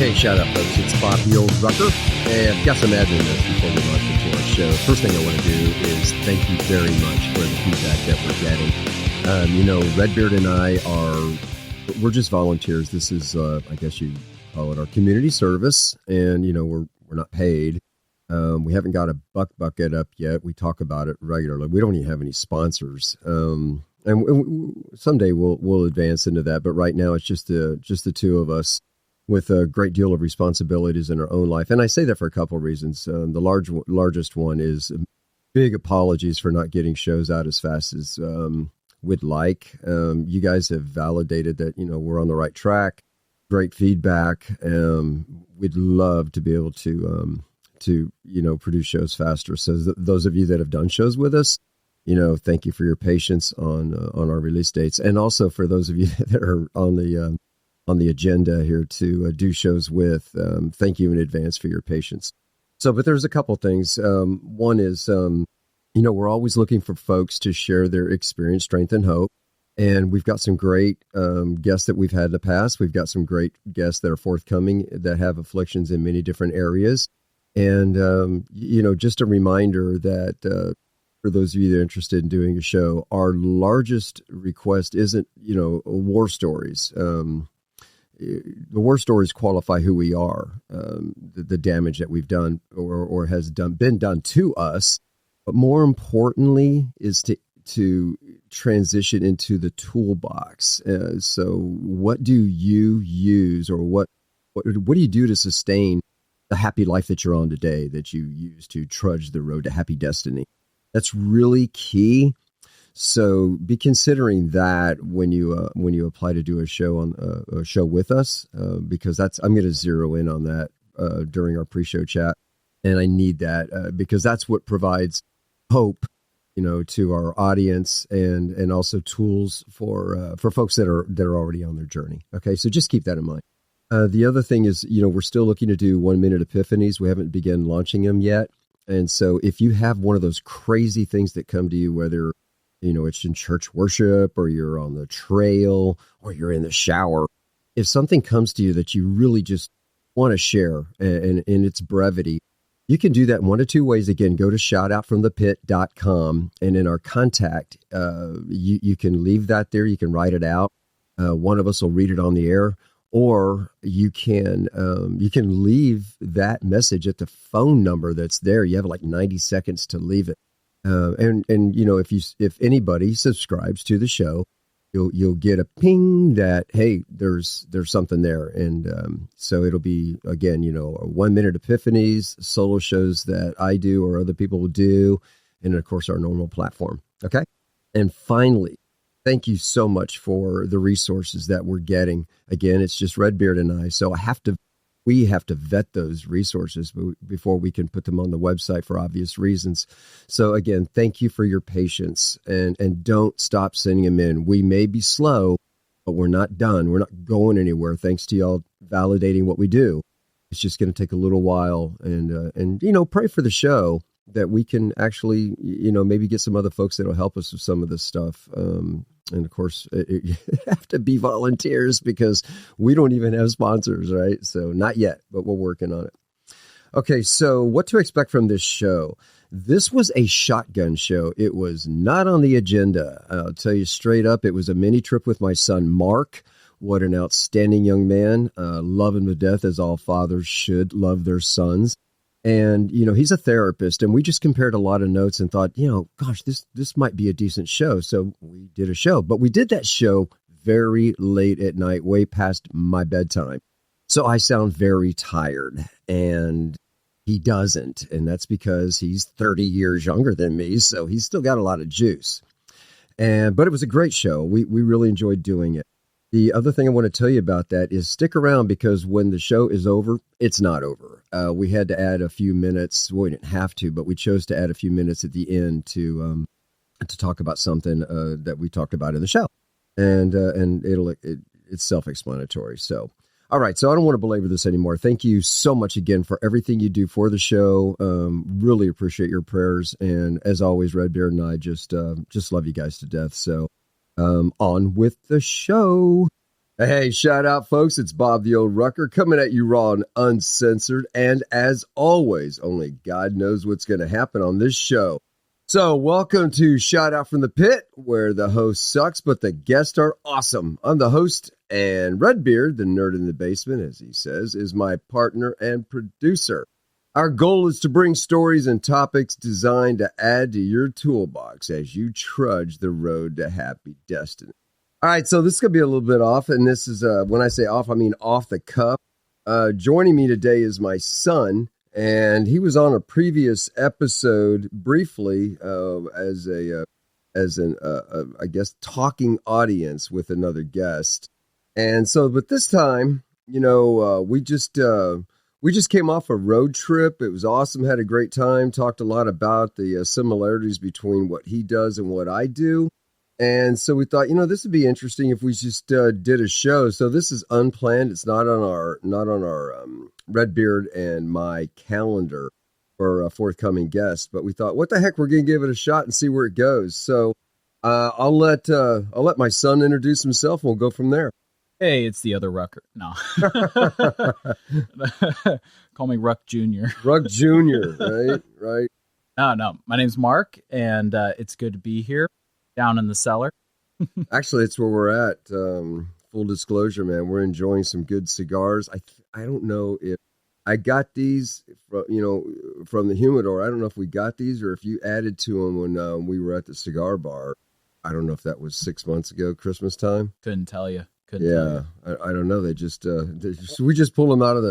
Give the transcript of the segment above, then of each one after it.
Hey, shout out, folks. It's Bob the Old Rucker. And I've got some admin notes before we launch into our show. First thing I want to do is thank you very much for the feedback that we're getting. Redbeard and I we're just volunteers. This is, I guess you call it our community service. And, we're not paid. We haven't got a buck bucket up yet. We talk about it regularly. We don't even have any sponsors. And someday we'll advance into that. But right now it's just the two of us, with a great deal of responsibilities in our own life. And I say that for a couple of reasons. The largest one is big apologies for not getting shows out as fast as we'd like. You guys have validated that, we're on the right track. Great feedback. We'd love to be able to produce shows faster. So those of you that have done shows with us, thank you for your patience on our release dates. And also for those of you that are on the agenda here to do shows with, thank you in advance for your patience. But there's a couple things. One is, we're always looking for folks to share their experience, strength, and hope. And we've got some great guests that we've had in the past. We've got some great guests that are forthcoming that have afflictions in many different areas. And, just a reminder that for those of you that are interested in doing a show, our largest request isn't, war stories. The war stories qualify who we are, the damage that we've done or has been done to us. But more importantly is to transition into the toolbox. So what do you use, or what do you do to sustain the happy life that you're on today, that you use to trudge the road to happy destiny? That's really key. So be considering that when you apply to do a show with us, because I'm going to zero in on that during our pre-show chat, and I need that because that's what provides hope, to our audience, and also tools for folks that are already on their journey. Okay, so just keep that in mind. The other thing is, we're still looking to do 1 minute epiphanies. We haven't begun launching them yet, and so if you have one of those crazy things that come to you, whether it's in church worship, or you're on the trail, or you're in the shower, if something comes to you that you really just want to share and in its brevity, you can do that in one of two ways. Again, go to shoutoutfromthepit.com, and in our contact, you can leave that there. You can write it out. One of us will read it on the air, or you can leave that message at the phone number that's there. You have like 90 seconds to leave it. And if anybody subscribes to the show, you'll get a ping that, hey, there's something there. And so it'll be, again, 1 minute epiphanies, solo shows that I do or other people will do, and of course our normal platform. Okay. And finally, thank you so much for the resources that we're getting. Again, it's just Redbeard and I, so we have to vet those resources before we can put them on the website for obvious reasons. So again, thank you for your patience, and don't stop sending them in. We may be slow, but we're not done. We're not going anywhere. Thanks to y'all validating what we do. It's just going to take a little while, and pray for the show that we can actually, maybe get some other folks that'll help us with some of this stuff. And of course, you have to be volunteers because we don't even have sponsors, right? So not yet, but we're working on it. Okay, so what to expect from this show? This was a shotgun show. It was not on the agenda. I'll tell you straight up, it was a mini trip with my son, Mark. What an outstanding young man. Love him to death, as all fathers should love their sons. And, he's a therapist, and we just compared a lot of notes and thought, gosh, this might be a decent show. So we did a show, but we did that show very late at night, way past my bedtime. So I sound very tired, and he doesn't. And that's because he's 30 years younger than me. So he's still got a lot of juice. But it was a great show. We really enjoyed doing it. The other thing I want to tell you about that is stick around, because when the show is over, it's not over. We had to add a few minutes. Well, we didn't have to, but we chose to add a few minutes at the end to talk about something that we talked about in the show. And it's self-explanatory. So, all right. So I don't want to belabor this anymore. Thank you so much again for everything you do for the show. Really appreciate your prayers. And as always, Redbeard and I just love you guys to death. So on with the show. Hey, shout out, folks. It's Bob the Old Rucker coming at you raw and uncensored. And as always, only God knows what's going to happen on this show. So welcome to Shout Out from the Pit, where the host sucks, but the guests are awesome. I'm the host, and Redbeard, the nerd in the basement, as he says, is my partner and producer. Our goal is to bring stories and topics designed to add to your toolbox as you trudge the road to happy destiny. All right, so this is going to be a little bit off, and this is, when I say off, I mean off the cuff. Joining me today is my son, and he was on a previous episode briefly as an I guess, talking audience with another guest. And so, but this time, we just came off a road trip. It was awesome, had a great time, talked a lot about the similarities between what he does and what I do. And so we thought, this would be interesting if we just did a show. So this is unplanned. It's not on our Redbeard and my calendar for a forthcoming guest. But we thought, what the heck, we're going to give it a shot and see where it goes. So I'll let my son introduce himself, and we'll go from there. Hey, it's the other Rucker. No, call me Ruck Jr. Ruck Jr. Right. No. My name's Mark, and it's good to be here. Down in the cellar. Actually, it's where we're at. Full disclosure, man, we're enjoying some good cigars. I don't know if I got these from the humidor. I don't know if we got these or if you added to them when we were at the cigar bar. I don't know if that was 6 months ago, Christmas time. Couldn't tell you. I don't know. They just we just pulled them out of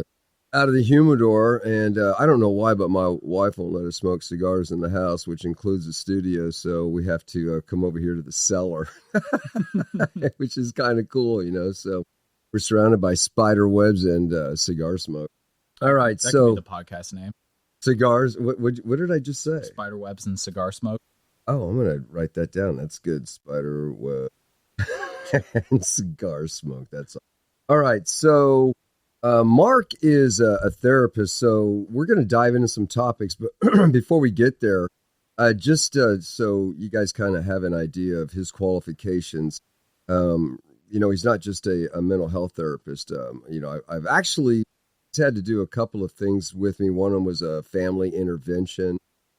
the humidor, and I don't know why, but my wife won't let us smoke cigars in the house, which includes the studio, so we have to come over here to the cellar, which is kind of cool, so we're surrounded by spiderwebs and cigar smoke. All right, that so could be the podcast name. Cigars, what did I just say? Spiderwebs and cigar smoke. Oh, I'm going to write that down. That's good, spiderweb and cigar smoke, that's all right, so... Mark is a therapist, so we're going to dive into some topics. But before we get there, just so you guys kind of have an idea of his qualifications, he's not just a mental health therapist. I've actually had to do a couple of things with me. One of them was a family intervention.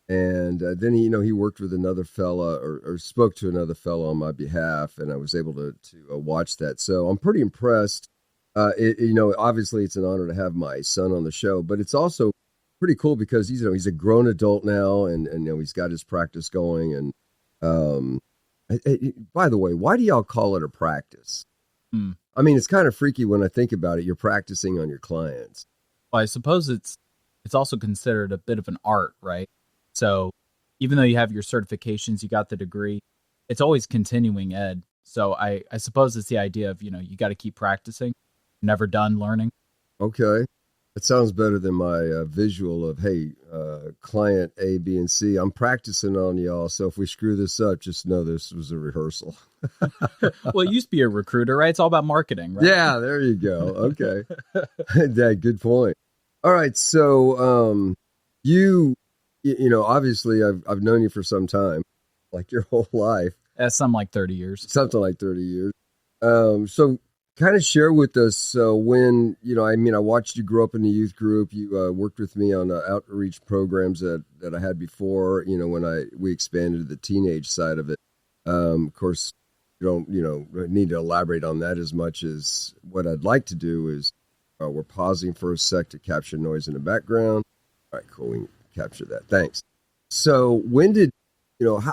And then, he worked with another fella or spoke to another fella on my behalf, and I was able to watch that. So I'm pretty impressed. Obviously it's an honor to have my son on the show, but it's also pretty cool because he's a grown adult now, and he's got his practice going. And by the way, why do y'all call it a practice? I mean, it's kind of freaky when I think about it. You're practicing on your clients. Well, I suppose it's also considered a bit of an art, right? So even though you have your certifications, you got the degree, it's always continuing ed. So I suppose it's the idea of, you got to keep practicing. Never done learning. Okay. It sounds better than my visual of, hey, client A, B, and C. I'm practicing on y'all, so if we screw this up, just know this was a rehearsal. Well, it used to be a recruiter, right? It's all about marketing, right? Yeah, there you go. Okay. Good point. All right, so you obviously I've known you for some time, like your whole life. Something like 30 years. Something like 30 years. So kind of share with us when, I watched you grow up in the youth group. You worked with me on outreach programs that I had before, when we expanded to the teenage side of it. Of course, you don't, need to elaborate on that as much as what I'd like to do is we're pausing for a sec to capture noise in the background. All right, cool. We can capture that. Thanks. So when did,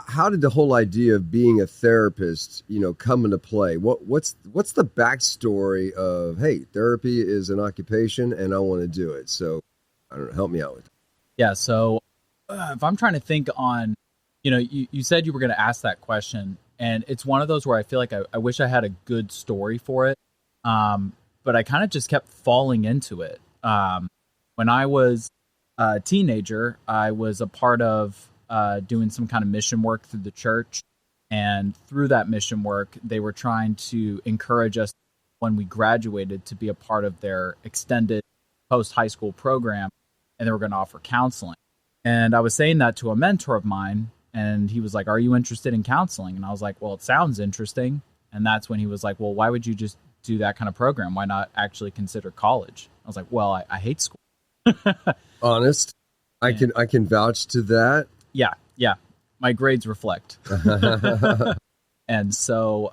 how did the whole idea of being a therapist, come into play? What's the backstory of, hey, therapy is an occupation and I want to do it. So I don't know, help me out with that. Yeah. So if I'm trying to think on, you said you were going to ask that question, and it's one of those where I feel like I wish I had a good story for it. But I kind of just kept falling into it. When I was a teenager, I was a part of doing some kind of mission work through the church. And through that mission work, they were trying to encourage us when we graduated to be a part of their extended post-high school program. And they were going to offer counseling. And I was saying that to a mentor of mine. And he was like, "Are you interested in counseling?" And I was like, "Well, it sounds interesting." And that's when he was like, "Well, why would you just do that kind of program? Why not actually consider college? I was like, well, I hate school. Honest. I can vouch to that. Yeah. My grades reflect. And so,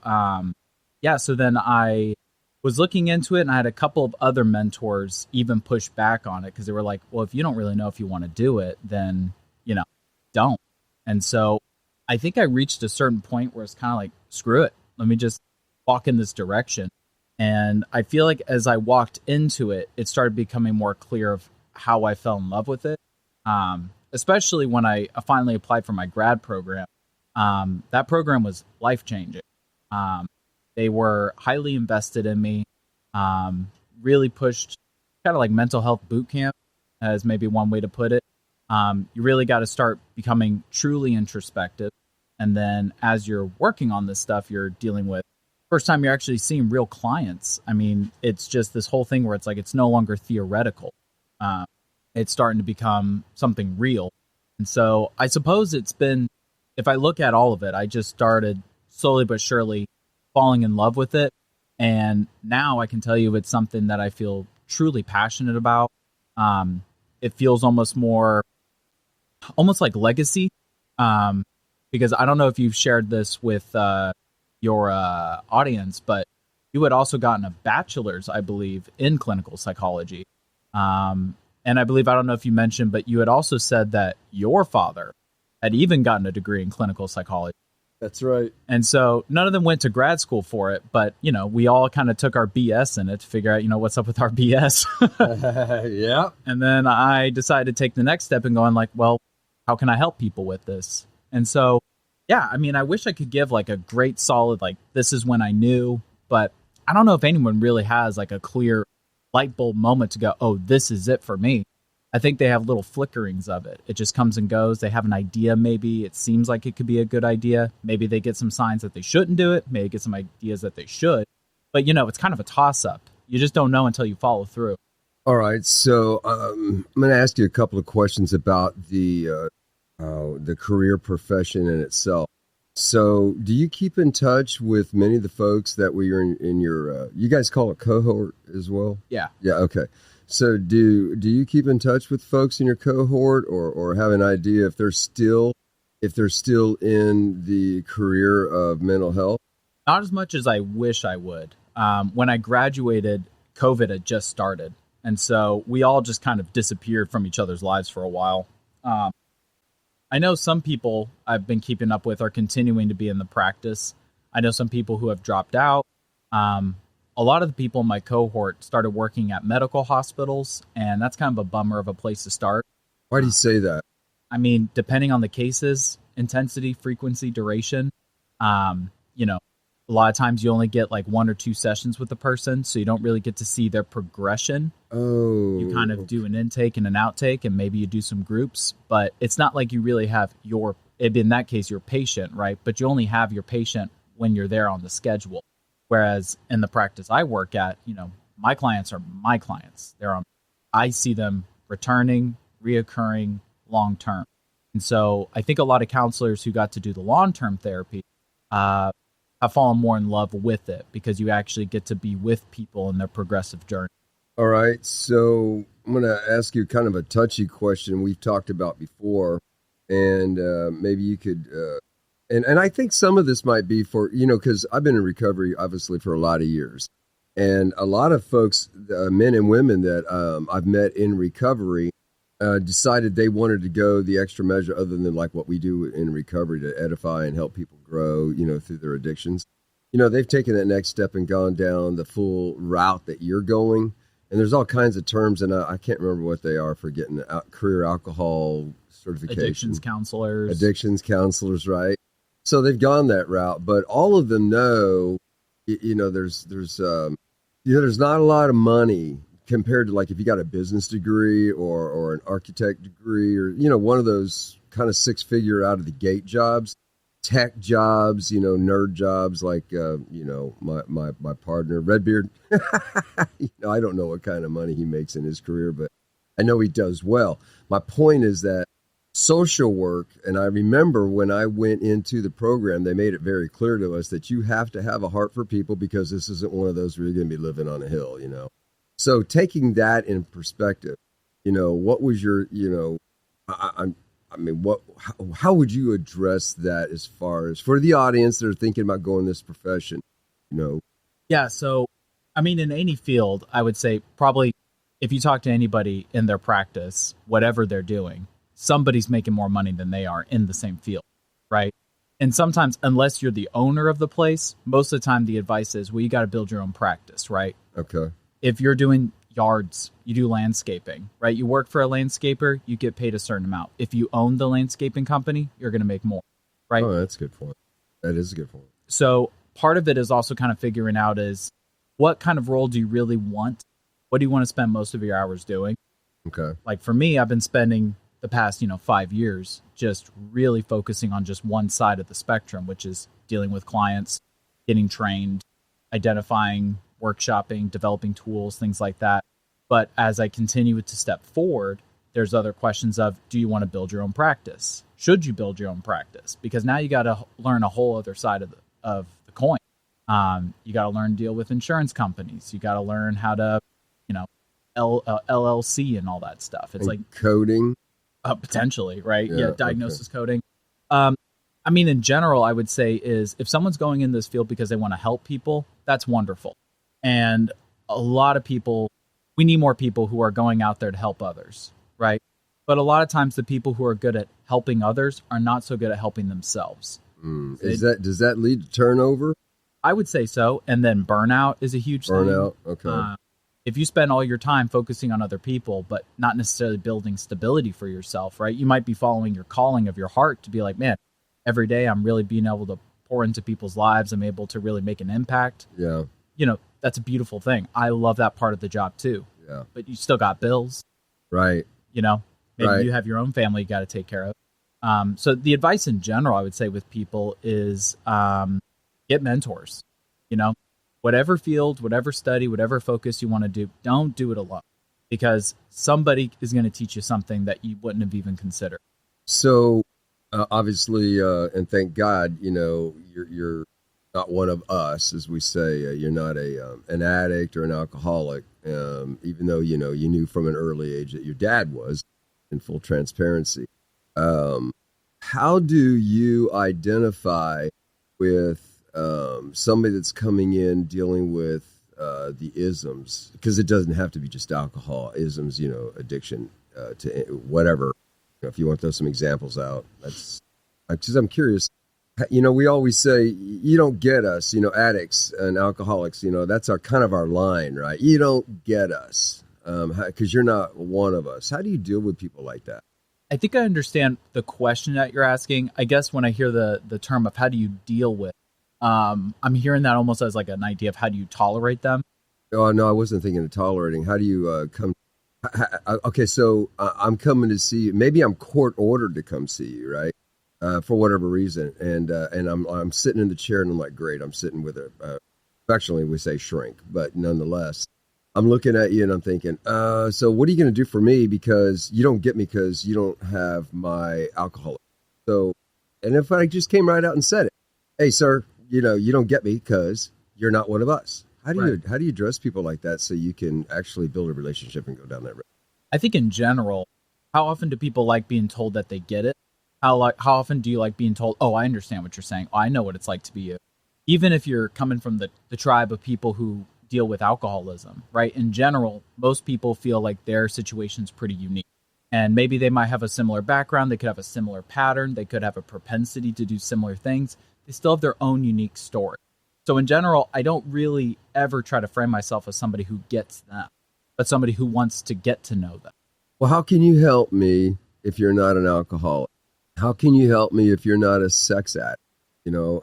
so then I was looking into it, and I had a couple of other mentors even push back on it because they were like, well, if you don't really know if you want to do it, then, don't. And so I think I reached a certain point where it's kind of like, screw it. Let me just walk in this direction. And I feel like as I walked into it, it started becoming more clear of how I fell in love with it. Especially when I finally applied for my grad program. That program was life-changing. They were highly invested in me, really pushed kind of like mental health boot camp, as maybe one way to put it. You really got to start becoming truly introspective. And then as you're working on this stuff, you're dealing with, first time you're actually seeing real clients. I mean, it's just this whole thing where it's like, it's no longer theoretical. It's starting to become something real. And so I suppose it's been, if I look at all of it, I just started slowly but surely falling in love with it. And now I can tell you it's something that I feel truly passionate about. It feels almost like legacy. Because I don't know if you've shared this with your audience, but you had also gotten a bachelor's, I believe, in clinical psychology. And I believe, I don't know if you mentioned, but you had also said that your father had even gotten a degree in clinical psychology. That's right. And so none of them went to grad school for it, but, we all kind of took our BS in it to figure out, what's up with our BS. Yeah. And then I decided to take the next step and going like, well, how can I help people with this? And so, yeah, I mean, I wish I could give like a great solid, like, this is when I knew, but I don't know if anyone really has like a clear light bulb moment to go, oh, this is it for me. I think they have little flickerings of it. It just comes and goes. They have an idea. Maybe it seems like it could be a good idea. Maybe they get some signs that they shouldn't do it. Maybe get some ideas that they should. But, it's kind of a toss up. You just don't know until you follow through. All right. So I'm going to ask you a couple of questions about the career profession in itself. So do you keep in touch with many of the folks that were in your, you guys call it cohort as well? Yeah. Yeah. Okay. So do you keep in touch with folks in your cohort or have an idea if they're still in the career of mental health? Not as much as I wish I would. When I graduated, COVID had just started. And so we all just kind of disappeared from each other's lives for a while. I know some people I've been keeping up with are continuing to be in the practice. I know some people who have dropped out. A lot of the people in my cohort started working at medical hospitals, and that's kind of a bummer of a place to start. Why do you say that? I mean, depending on the cases, intensity, frequency, duration, a lot of times you only get like 1 or 2 sessions with the person, so you don't really get to see their progression. Oh. You kind of do an intake and an outtake, and maybe you do some groups, but it's not like you really have in that case, your patient, right? But you only have your patient when you're there on the schedule. Whereas in the practice I work at, my clients are my clients. I see them returning, reoccurring, long-term. And so I think a lot of counselors who got to do the long-term therapy have fallen more in love with it because you actually get to be with people in their progressive journey. All right. So I'm going to ask you kind of a touchy question we've talked about before, and maybe you could, and I think some of this might be for, because I've been in recovery, obviously, for a lot of years. And a lot of folks, men and women that I've met in recovery, decided they wanted to go the extra measure other than like what we do in recovery to edify and help people grow, through their addictions. They've taken that next step and gone down the full route that you're going. And there's all kinds of terms, and I can't remember what they are for getting career alcohol certification. Addictions counselors, right? So they've gone that route, but all of them know, there's not a lot of money compared to like if you got a business degree or an architect degree or, one of those kind of 6-figure out of the gate jobs, tech jobs, nerd jobs like, my partner, Redbeard. I don't know what kind of money he makes in his career, but I know he does well. My point is that social work. And I remember when I went into the program, they made it very clear to us that you have to have a heart for people because this isn't one of those where you're going to be living on a hill, you know. So taking that in perspective, you know, what was your, you know, I mean, how would you address that as far as for the audience that are thinking about going this profession, you know? Yeah. So, I mean, in any field, I would say probably if you talk to anybody in their practice, whatever they're doing, somebody's making more money than they are in the same field, right? And sometimes, unless you're the owner of the place, most of the time the advice is, well, you got to build your own practice, right? Okay. If you're doing yards, you do landscaping, right? You work for a landscaper, you get paid a certain amount. If you own the landscaping company, you're going to make more, right? Oh, that's a good point. That is a good point. So part of it is also kind of figuring out is what kind of role do you really want? What do you want to spend most of your hours doing? Okay. Like for me, I've been spending the past, 5 years just really focusing on just one side of the spectrum, which is dealing with clients, getting trained, identifying, workshopping, developing tools, things like that. But as I continue to step forward, there's other questions of, do you want to build your own practice? Should you build your own practice? Because now you got to learn a whole other side of the coin. You got to learn to deal with insurance companies. You got to learn how to, LLC and all that stuff. It's like coding. Potentially, right? Yeah, diagnosis coding. I mean, in general, I would say is if someone's going in this field because they want to help people, that's wonderful. And a lot of people, we need more people who are going out there to help others, right? But a lot of times the people who are good at helping others are not so good at helping themselves. Does that lead to turnover? I would say so. And then burnout is a huge thing. Burnout, okay. If you spend all your time focusing on other people, but not necessarily building stability for yourself, right? You might be following your calling of your heart to be like, man, every day I'm really being able to pour into people's lives. I'm able to really make an impact. Yeah. That's a beautiful thing. I love that part of the job too. Yeah. But you still got bills. Right. Maybe right. You have your own family you got to take care of. So the advice in general, I would say with people is get mentors. Whatever field, whatever study, whatever focus you want to do, don't do it alone because somebody is going to teach you something that you wouldn't have even considered. So obviously, and thank God, you're not one of us, as we say. You're not an addict or an alcoholic, even though, you knew from an early age that your dad was, in full transparency. How do you identify with somebody that's coming in dealing with the isms, because it doesn't have to be just alcohol isms, addiction to whatever. If you want to throw some examples out, that's because I'm curious. We always say you don't get us, addicts and alcoholics. That's our line, right? You don't get us because you're not one of us. How do you deal with people like that? I think I understand the question that you're asking. I guess when I hear the term of how do you deal with. I'm hearing that almost as like an idea of how do you tolerate them? Oh, no, I wasn't thinking of tolerating. How do you come? Okay, so I'm coming to see you. Maybe I'm court ordered to come see you, right? For whatever reason. And I'm sitting in the chair and I'm like, great, I'm sitting with affectionately we say shrink, but nonetheless, I'm looking at you and I'm thinking, so what are you going to do for me? Because you don't get me because you don't have my alcohol. So, and if I just came right out and said it, hey, sir, you don't get me because you're not one of us. How do you address people like that so you can actually build a relationship and go down that road? I think in general, how often do people like being told that they get it? How often do you like being told, oh, I understand what you're saying. Oh, I know what it's like to be you. Even if you're coming from the tribe of people who deal with alcoholism, right? In general, most people feel like their situation's pretty unique. And maybe they might have a similar background. They could have a similar pattern. They could have a propensity to do similar things. They still have their own unique story. So in general, I don't really ever try to frame myself as somebody who gets them, but somebody who wants to get to know them. Well, how can you help me if you're not an alcoholic? How can you help me if you're not a sex addict?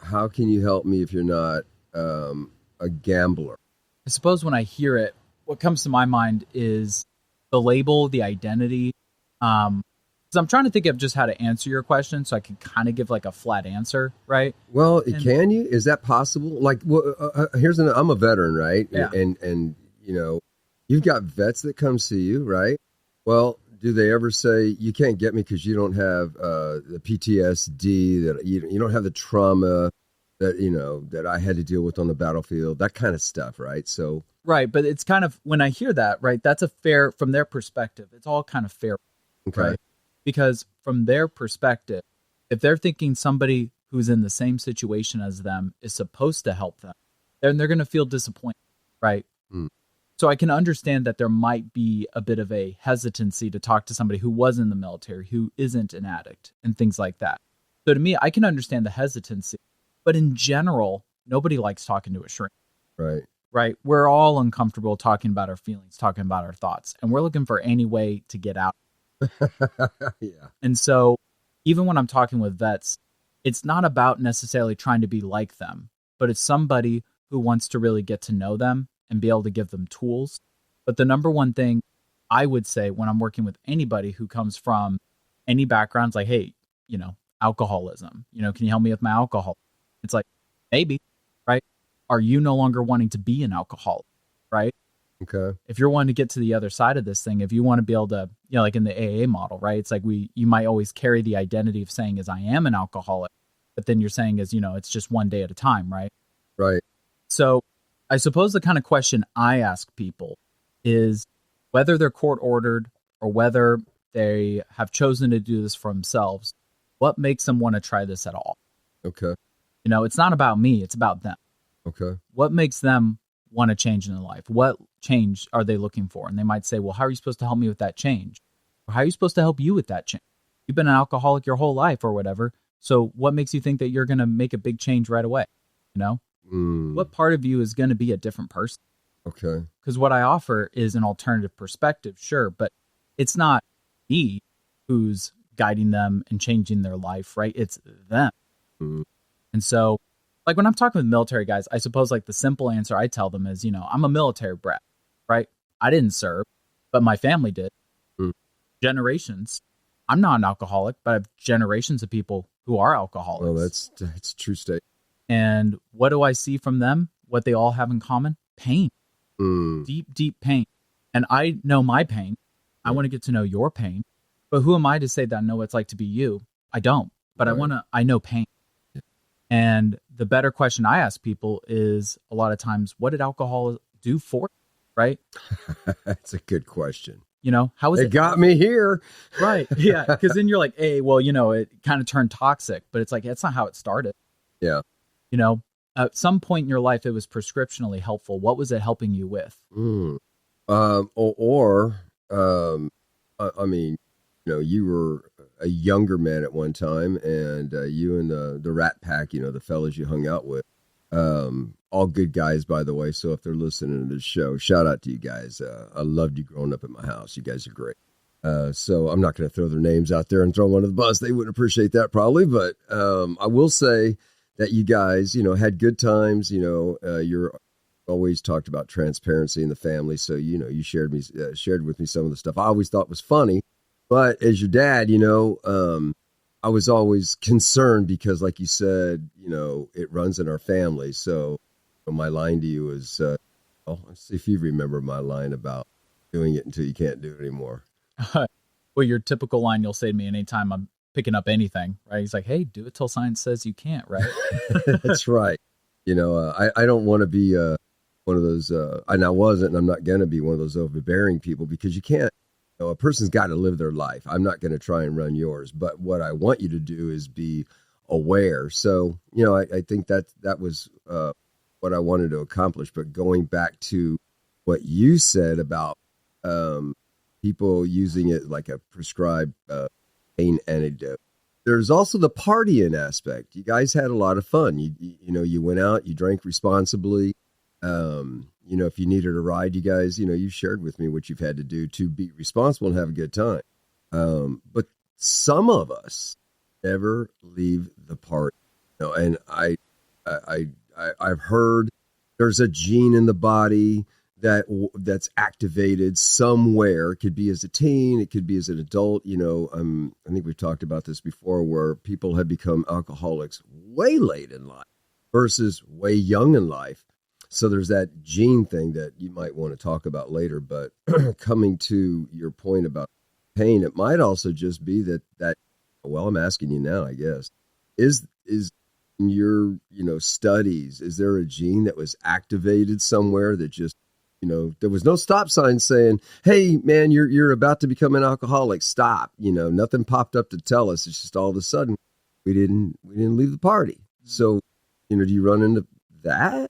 How can you help me if you're not a gambler? I suppose when I hear it, what comes to my mind is the label, the identity. So I'm trying to think of just how to answer your question so I can kind of give like a flat answer, right? Well, can you? Is that possible? Like, I'm a veteran, right? Yeah. And you've got vets that come see you, right? Well, do they ever say, you can't get me because you don't have the PTSD, that you don't have the trauma that, that I had to deal with on the battlefield, that kind of stuff, right? So, right. But it's kind of, when I hear that, right, that's a fair, from their perspective, it's all kind of fair, okay. Right? Because from their perspective, if they're thinking somebody who's in the same situation as them is supposed to help them, then they're going to feel disappointed, right? Mm. So I can understand that there might be a bit of a hesitancy to talk to somebody who was in the military, who isn't an addict, and things like that. So to me, I can understand the hesitancy. But in general, nobody likes talking to a shrink. Right. Right? We're all uncomfortable talking about our feelings, talking about our thoughts, and we're looking for any way to get out. Yeah. And so even when I'm talking with vets, it's not about necessarily trying to be like them, but it's somebody who wants to really get to know them and be able to give them tools. But the number one thing I would say when I'm working with anybody who comes from any backgrounds, like, hey, alcoholism, can you help me with my alcohol? It's like, maybe, right? Are you no longer wanting to be an alcoholic, right? Okay. If you're wanting to get to the other side of this thing, if you want to be able to, like in the AA model, right? It's like you might always carry the identity of saying is I am an alcoholic, but then you're saying is, it's just one day at a time, right? Right. So I suppose the kind of question I ask people is whether they're court ordered or whether they have chosen to do this for themselves, what makes them want to try this at all? Okay. It's not about me, it's about them. Okay. What makes them want to change in their life? What change are they looking for? And they might say, well, how are you supposed to help me with that change? Or how are you supposed to help you with that change? You've been an alcoholic your whole life or whatever. So what makes you think that you're going to make a big change right away? What part of you is going to be a different person? Okay. Because what I offer is an alternative perspective, sure, but it's not me who's guiding them and changing their life, right? It's them. Mm. And so, like when I'm talking with military guys, I suppose like the simple answer I tell them is, I'm a military brat, right? I didn't serve, but my family did. Mm. Generations. I'm not an alcoholic, but I have generations of people who are alcoholics. Well, that's a true state. And what do I see from them? What they all have in common? Pain. Mm. Deep, deep pain. And I know my pain. I want to get to know your pain. But who am I to say that I know what it's like to be you? I don't. But Right. I know pain. And the better question I ask people is a lot of times, what did alcohol do for you, right? That's a good question. How was it? It got me here. Right. Yeah. Because then you're like, hey, well, it kind of turned toxic, but it's like, that's not how it started. Yeah. At some point in your life, it was prescriptionally helpful. What was it helping you with? Mm. I mean, you were a younger man at one time, and you and the Rat Pack, the fellas you hung out with, all good guys, by the way. So if they're listening to this show, shout out to you guys. I loved you growing up at my house. You guys are great. So I'm not going to throw their names out there and throw them under the bus. They wouldn't appreciate that probably, but I will say that you guys, had good times. You're always talked about transparency in the family. So, you shared with me some of the stuff I always thought was funny. But as your dad, I was always concerned because, like you said, it runs in our family. So my line to you is, let's see if you remember my line about doing it until you can't do it anymore. Well, your typical line you'll say to me anytime I'm picking up anything, right? He's like, hey, do it till science says you can't, right? That's right. I don't want to be one of those, and I wasn't, and I'm not going to be one of those overbearing people, because you can't, a person's got to live their life. I'm not going to try and run yours, but what I want you to do is be aware. So, I think that was what I wanted to accomplish. But going back to what you said about people using it like a prescribed pain antidote, there's also the partying aspect. You guys had a lot of fun. You went out, you drank responsibly. If you needed a ride, you guys, you shared with me what you've had to do to be responsible and have a good time. But some of us never leave the party. And I've heard there's a gene in the body that's activated somewhere. It could be as a teen, it could be as an adult. I think we've talked about this before, where people have become alcoholics way late in life versus way young in life. So there's that gene thing that you might want to talk about later. But coming to your point about pain. It might also just be that, well, I'm asking you now, I guess, is in your, studies, is there a gene that was activated somewhere that just, there was no stop sign saying, hey, man, you're about to become an alcoholic. Stop. Nothing popped up to tell us. It's just all of a sudden we didn't leave the party. So, do you run into that?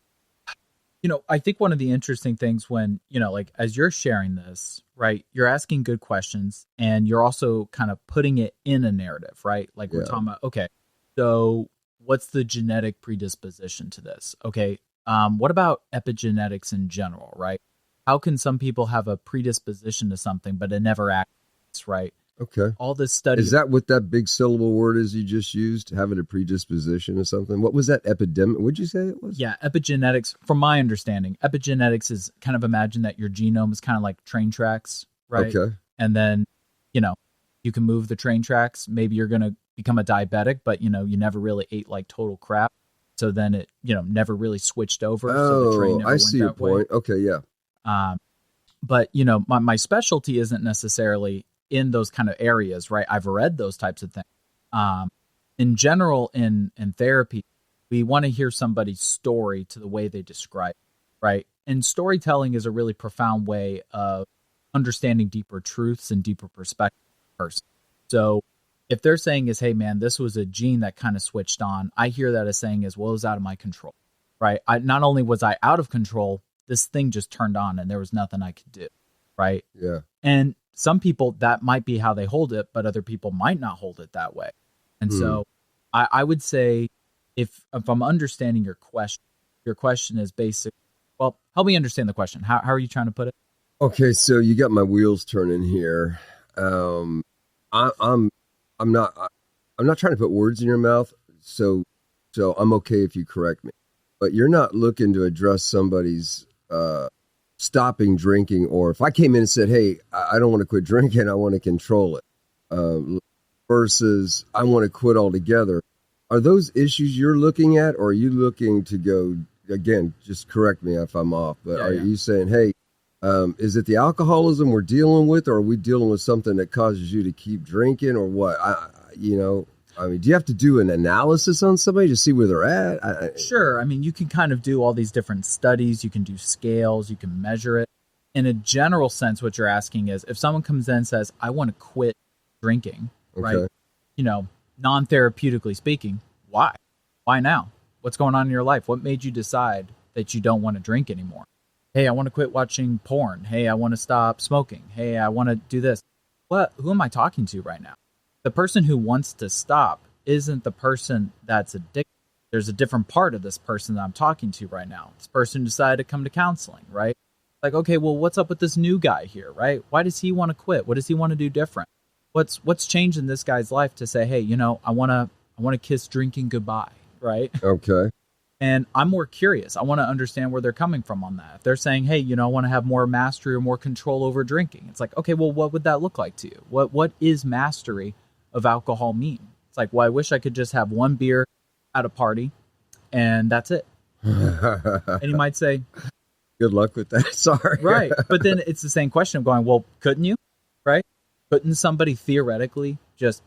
I think one of the interesting things when, like as you're sharing this, right, you're asking good questions and you're also kind of putting it in a narrative, right? Like we're talking about, okay, so what's the genetic predisposition to this? Okay. What about epigenetics in general, right? How can some people have a predisposition to something, but it never acts, right? Okay. All this study. Is that what that big syllable word is you just used? Having a predisposition or something? What was that, epidemic? What'd you say it was? Yeah, epigenetics, from my understanding, epigenetics is kind of imagine that your genome is kind of like train tracks, right? Okay. And then, you can move the train tracks. Maybe you're going to become a diabetic, but, you never really ate like total crap. So then it, never really switched over. So the train never I went see your that way. point. Okay, yeah. But, my specialty isn't necessarily in those kind of areas, right? I've read those types of things. In general, in therapy, we want to hear somebody's story to the way they describe, right? And storytelling is a really profound way of understanding deeper truths and deeper perspectives of the person. So if they're saying is, hey man, this was a gene that kind of switched on, I hear that as saying is, well, it was out of my control, right? Not only was I out of control, this thing just turned on and there was nothing I could do, right? Yeah. And some people, that might be how they hold it, but other people might not hold it that way. And so I would say if I'm understanding your question is basic. Well, help me understand the question. How are you trying to put it? Okay, so you got my wheels turning here. I'm not trying to put words in your mouth, so I'm okay if you correct me. But you're not looking to address somebody's stopping drinking, or if I came in and said, hey, I don't want to quit drinking, I want to control it, versus I want to quit altogether. Are those issues you're looking at, or are you looking to go, again, just correct me if I'm off, but are you saying, hey, is it the alcoholism we're dealing with, or are we dealing with something that causes you to keep drinking, or what? Do you have to do an analysis on somebody to see where they're at? Sure. I mean, you can kind of do all these different studies. You can do scales. You can measure it. In a general sense, what you're asking is if someone comes in and says, I want to quit drinking, right? Non-therapeutically speaking, why? Why now? What's going on in your life? What made you decide that you don't want to drink anymore? Hey, I want to quit watching porn. Hey, I want to stop smoking. Hey, I want to do this. Who am I talking to right now? The person who wants to stop isn't the person that's addicted. There's a different part of this person that I'm talking to right now. This person decided to come to counseling, right? Like, okay, well, what's up with this new guy here, right? Why does he want to quit? What does he want to do different? What's changed in this guy's life to say, hey, I want to kiss drinking goodbye, right? Okay. And I'm more curious. I want to understand where they're coming from on that. If they're saying, hey, I want to have more mastery or more control over drinking. It's like, okay, well, what would that look like to you? What is mastery of alcohol mean? It's like, well, I wish I could just have one beer at a party and that's it. And you might say, good luck with that. Sorry. Right. But then it's the same question of going, well, couldn't you? Right? Couldn't somebody theoretically just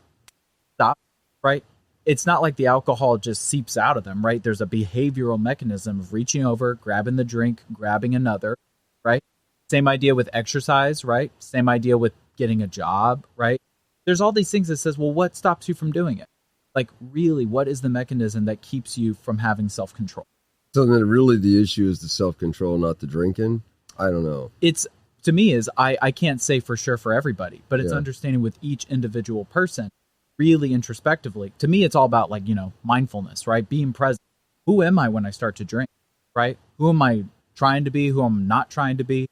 stop? Right? It's not like the alcohol just seeps out of them, right? There's a behavioral mechanism of reaching over, grabbing the drink, grabbing another, right? Same idea with exercise, right? Same idea with getting a job, right? There's all these things that says, well, what stops you from doing it? Like, really, what is the mechanism that keeps you from having self-control? So then really the issue is the self-control, not the drinking? I don't know. It's, to me, is I can't say for sure for everybody, but it's understanding with each individual person really introspectively. To me, it's all about like, mindfulness, right? Being present. Who am I when I start to drink, right? Who am I trying to be? Who I'm not trying to be?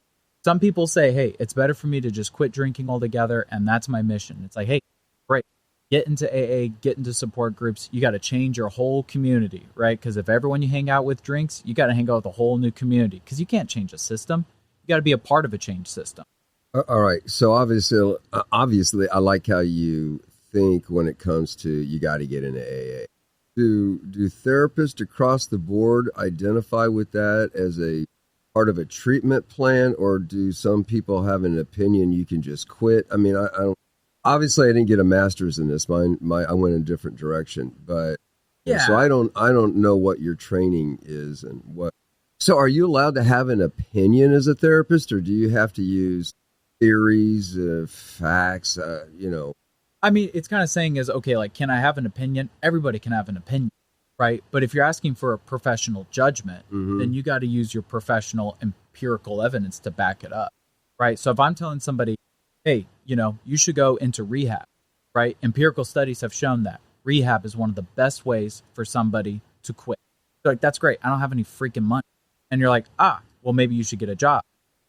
Some people say, hey, it's better for me to just quit drinking altogether, and that's my mission. It's like, hey, great. Get into AA, get into support groups. You got to change your whole community, right? Because if everyone you hang out with drinks, you got to hang out with a whole new community because you can't change a system. You got to be a part of a change system. All right. So obviously, I like how you think when it comes to you got to get into AA. Do therapists across the board identify with that as a part of a treatment plan, or do some people have an opinion you can just quit? I mean, I don't. obviously I didn't get a master's in this. I went in a different direction, but Yeah. so I don't know what your training is and what. So are you allowed to have an opinion as a therapist, or do you have to use theories, facts, I mean, it's kind of saying is, okay, like, can I have an opinion? Everybody can have an opinion, right? But if you're asking for a professional judgment, then you got to use your professional empirical evidence to back it up, right? So if I'm telling somebody, hey, you should go into rehab, right? Empirical studies have shown that rehab is one of the best ways for somebody to quit. They're like, that's great. I don't have any freaking money. And you're like, well, maybe you should get a job.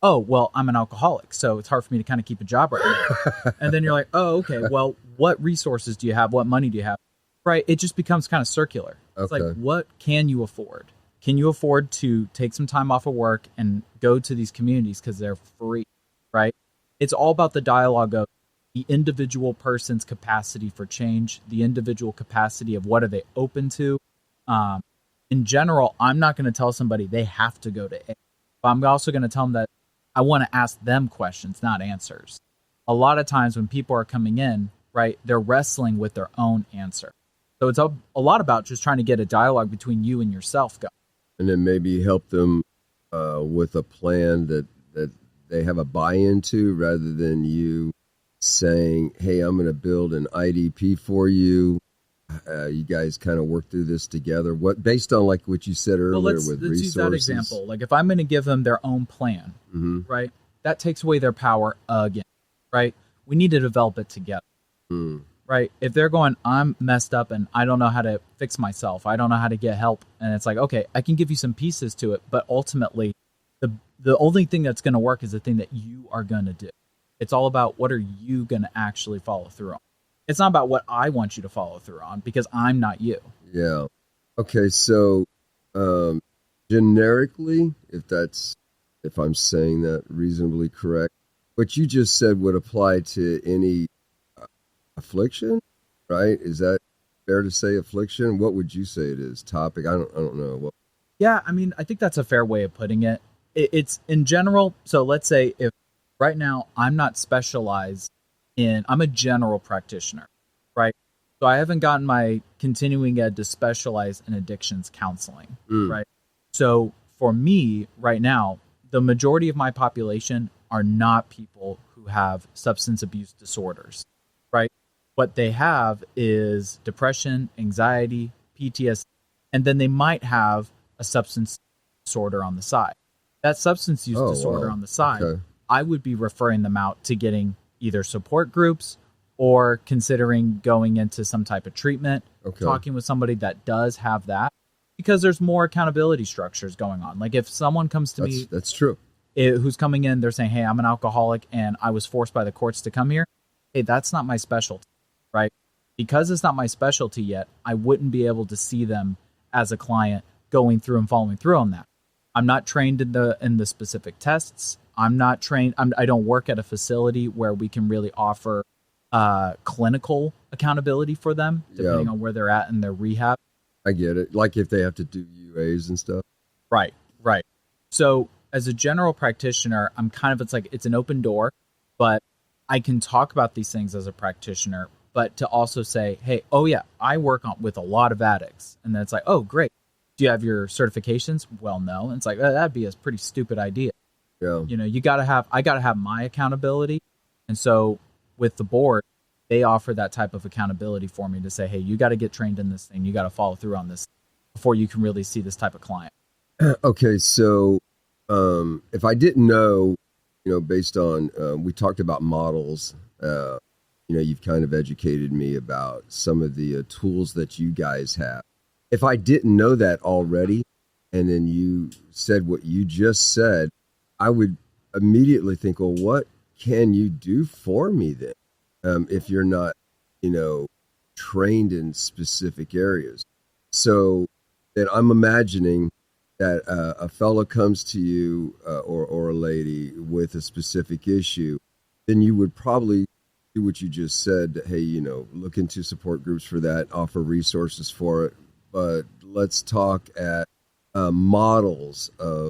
Oh, well, I'm an alcoholic, so it's hard for me to kind of keep a job right now. And then you're like, oh, okay, well, what resources do you have? What money do you have? Right? It just becomes kind of circular. It's like, what can you afford? Can you afford to take some time off of work and go to these communities because they're free, right? It's all about the dialogue of the individual person's capacity for change, the individual capacity of what are they open to. In general, I'm not going to tell somebody they have to go to A. But I'm also going to tell them that I want to ask them questions, not answers. A lot of times when people are coming in, right, they're wrestling with their own answer. So it's a lot about just trying to get a dialogue between you and yourself going. And then maybe help them with a plan that they have a buy-in to, rather than you saying, hey, I'm going to build an IDP for you. You guys kind of work through this together. What, based on like what you said earlier, with resources? Let's use that example. Like if I'm going to give them their own plan, right, that takes away their power again, right? We need to develop it together, right? If they're going, I'm messed up and I don't know how to fix myself, I don't know how to get help, and it's like, okay, I can give you some pieces to it, but ultimately, the only thing that's going to work is the thing that you are going to do. It's all about what are you going to actually follow through on. It's not about what I want you to follow through on, because I'm not you. Yeah. Okay. So, generically, if I'm saying that reasonably correct, what you just said would apply to any affliction, right? Is that fair to say, affliction? What would you say it is? Topic? I don't know. Yeah. I mean, I think that's a fair way of putting it. It's in general. So let's say if right now I'm not specialized I'm a general practitioner, right? So I haven't gotten my continuing ed to specialize in addictions counseling, right? So for me right now, the majority of my population are not people who have substance abuse disorders, right? What they have is depression, anxiety, PTSD, and then they might have a substance disorder on the side. That substance use disorder on the side, I would be referring them out to getting either support groups or considering going into some type of treatment, talking with somebody that does have that, because there's more accountability structures going on. Like if someone comes to me, that's true, who's coming in, they're saying, hey, I'm an alcoholic and I was forced by the courts to come here. Hey, that's not my specialty, right? Because it's not my specialty yet, I wouldn't be able to see them as a client going through and following through on that. I'm not trained in the specific tests. I'm not trained. I don't work at a facility where we can really offer clinical accountability for them, depending on where they're at in their rehab. I get it. Like if they have to do UAs and stuff. Right. So as a general practitioner, I'm it's an open door, but I can talk about these things as a practitioner, but to also say, hey, oh yeah, I work with a lot of addicts. And then it's like, oh, great. Do you have your certifications? Well, no. And it's like, that'd be a pretty stupid idea. Yeah. I got to have my accountability. And so with the board, they offer that type of accountability for me to say, hey, you got to get trained in this thing. You got to follow through on this before you can really see this type of client. Okay. So, if I didn't know, based on, we talked about models, you've kind of educated me about some of the tools that you guys have. If I didn't know that already, and then you said what you just said, I would immediately think, well, what can you do for me then? If you're not, trained in specific areas. So then I'm imagining that a fellow comes to you or a lady with a specific issue, then you would probably do what you just said. Hey, look into support groups for that, offer resources for it. But let's talk at models of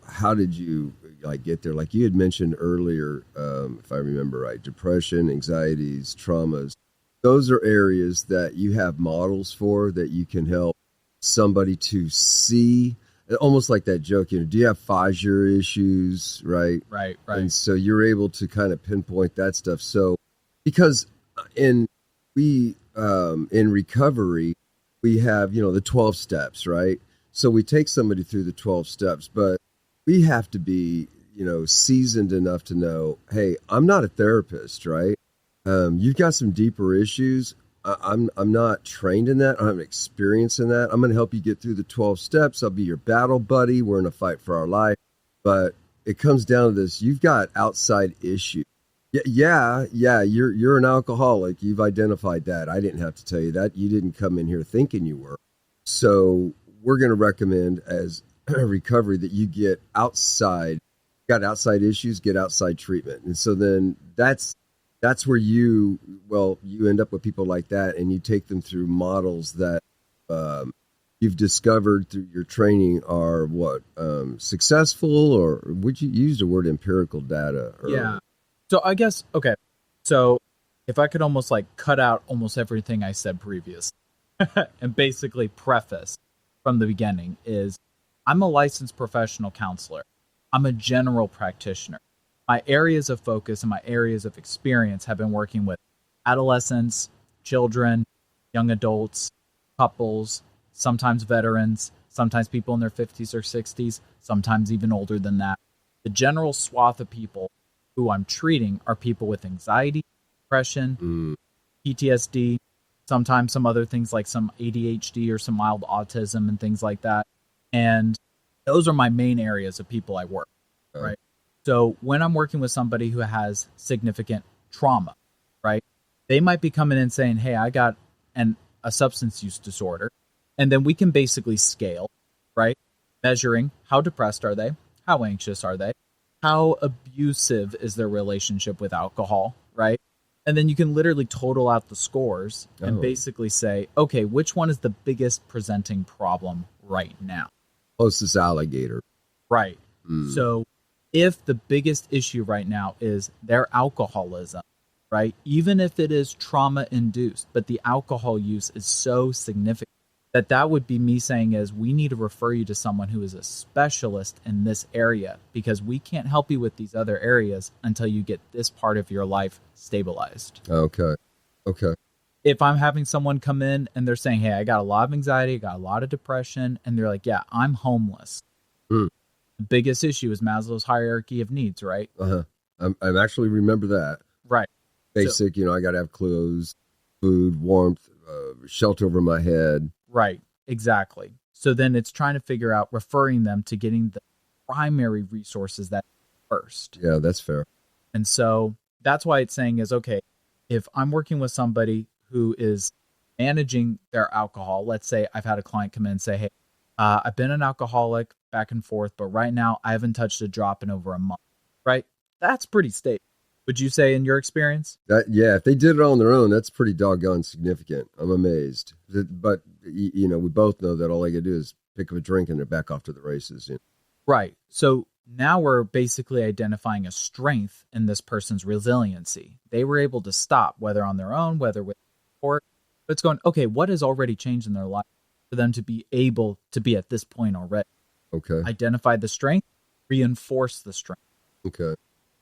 how did you like get there. Like you had mentioned earlier, if I remember right, depression, anxieties, traumas. Those are areas that you have models for that you can help somebody to see. Almost like that joke, do you have Fajr issues, right? Right. And so you're able to kind of pinpoint that stuff. So because in recovery, we have, the 12 steps, right? So we take somebody through the 12 steps, but we have to be, seasoned enough to know, hey, I'm not a therapist, right? You've got some deeper issues. I'm not trained in that. I don't have experience in that. I'm going to help you get through the 12 steps. I'll be your battle buddy. We're in a fight for our life. But it comes down to this. You've got outside issues. Yeah. You're an alcoholic. You've identified that. I didn't have to tell you that. You didn't come in here thinking you were. So we're going to recommend as recovery that you get outside. Got outside issues, get outside treatment. And so then that's where you end up with people like that, and you take them through models that you've discovered through your training are successful, or would you use the word empirical data? Yeah. So I guess, okay. So if I could almost like cut out almost everything I said previous and basically preface from the beginning is I'm a licensed professional counselor. I'm a general practitioner. My areas of focus and my areas of experience have been working with adolescents, children, young adults, couples, sometimes veterans, sometimes people in their 50s or 60s, sometimes even older than that. The general swath of people who I'm treating are people with anxiety, depression, PTSD, sometimes some other things like some ADHD or some mild autism and things like that. And those are my main areas of people I work, right? So when I'm working with somebody who has significant trauma, right, they might be coming in saying, hey, I got a substance use disorder. And then we can basically scale, right, measuring how depressed are they, how anxious are they, how abusive is their relationship with alcohol, right? And then you can literally total out the scores and basically say, okay, which one is the biggest presenting problem right now? Closest alligator. Right. So if the biggest issue right now is their alcoholism, right, even if it is trauma induced, but the alcohol use is so significant that would be me saying is we need to refer you to someone who is a specialist in this area because we can't help you with these other areas until you get this part of your life stabilized. Okay. If I'm having someone come in and they're saying, hey, I got a lot of anxiety, I got a lot of depression, and they're like, yeah, I'm homeless. The biggest issue is Maslow's hierarchy of needs, right? I actually remember that. Right. Basic, I got to have clothes, food, warmth, shelter over my head. Right. Exactly. So then it's trying to figure out referring them to getting the primary resources that first. Yeah, that's fair. And so that's why it's saying is, okay, if I'm working with somebody who is managing their alcohol, let's say I've had a client come in and say, hey, I've been an alcoholic back and forth, but right now I haven't touched a drop in over a month, right? That's pretty stable. Would you say in your experience? Yeah, if they did it on their own, that's pretty doggone significant. I'm amazed. But, we both know that all they got to do is pick up a drink and they're back off to the races. Right. So now we're basically identifying a strength in this person's resiliency. They were able to stop, whether on their own, whether with support. But it's going, okay, what has already changed in their life for them to be able to be at this point already? Okay. Identify the strength, reinforce the strength. Okay.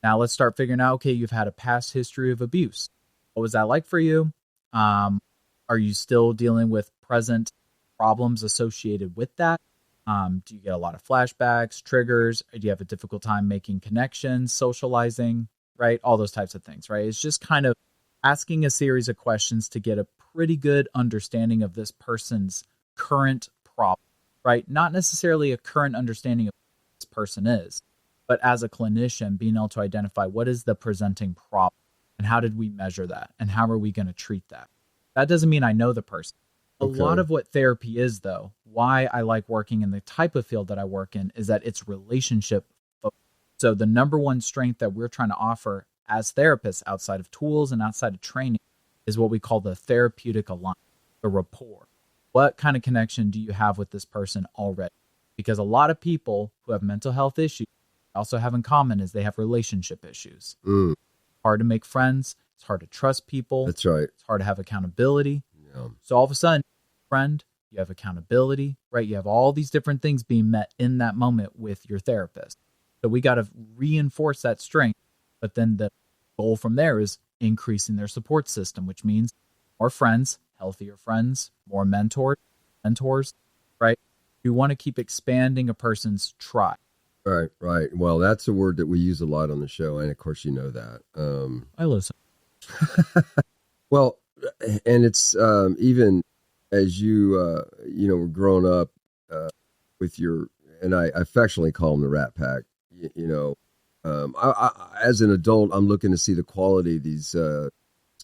Now let's start figuring out, okay, you've had a past history of abuse. What was that like for you? Are you still dealing with present problems associated with that? Do you get a lot of flashbacks, triggers? Do you have a difficult time making connections, socializing, right? All those types of things, right? It's just kind of asking a series of questions to get a pretty good understanding of this person's current problem, right? Not necessarily a current understanding of who this person is, but as a clinician, being able to identify what is the presenting problem and how did we measure that and how are we going to treat that? That doesn't mean I know the person. Okay. A lot of what therapy is, though, why I like working in the type of field that I work in is that it's relationship focused. So the number one strength that we're trying to offer as therapists outside of tools and outside of training is what we call the therapeutic alignment, the rapport. What kind of connection do you have with this person already? Because a lot of people who have mental health issues also have in common is they have relationship issues. Mm, Hard to make friends. It's hard to trust people. that's right. It's hard to have accountability. Yeah. So all of a sudden, friend, you have accountability, right? You have all these different things being met in that moment with your therapist. So we got to reinforce that strength. But then the goal from there is increasing their support system, which means more friends, healthier friends, more mentors, right? You want to keep expanding a person's tribe. Right, right. Well, that's a word that we use a lot on the show, and of course you know that. I listen. Well, and it's even as you were growing up with your, and I affectionately call them the Rat Pack. As an adult, I'm looking to see the quality of these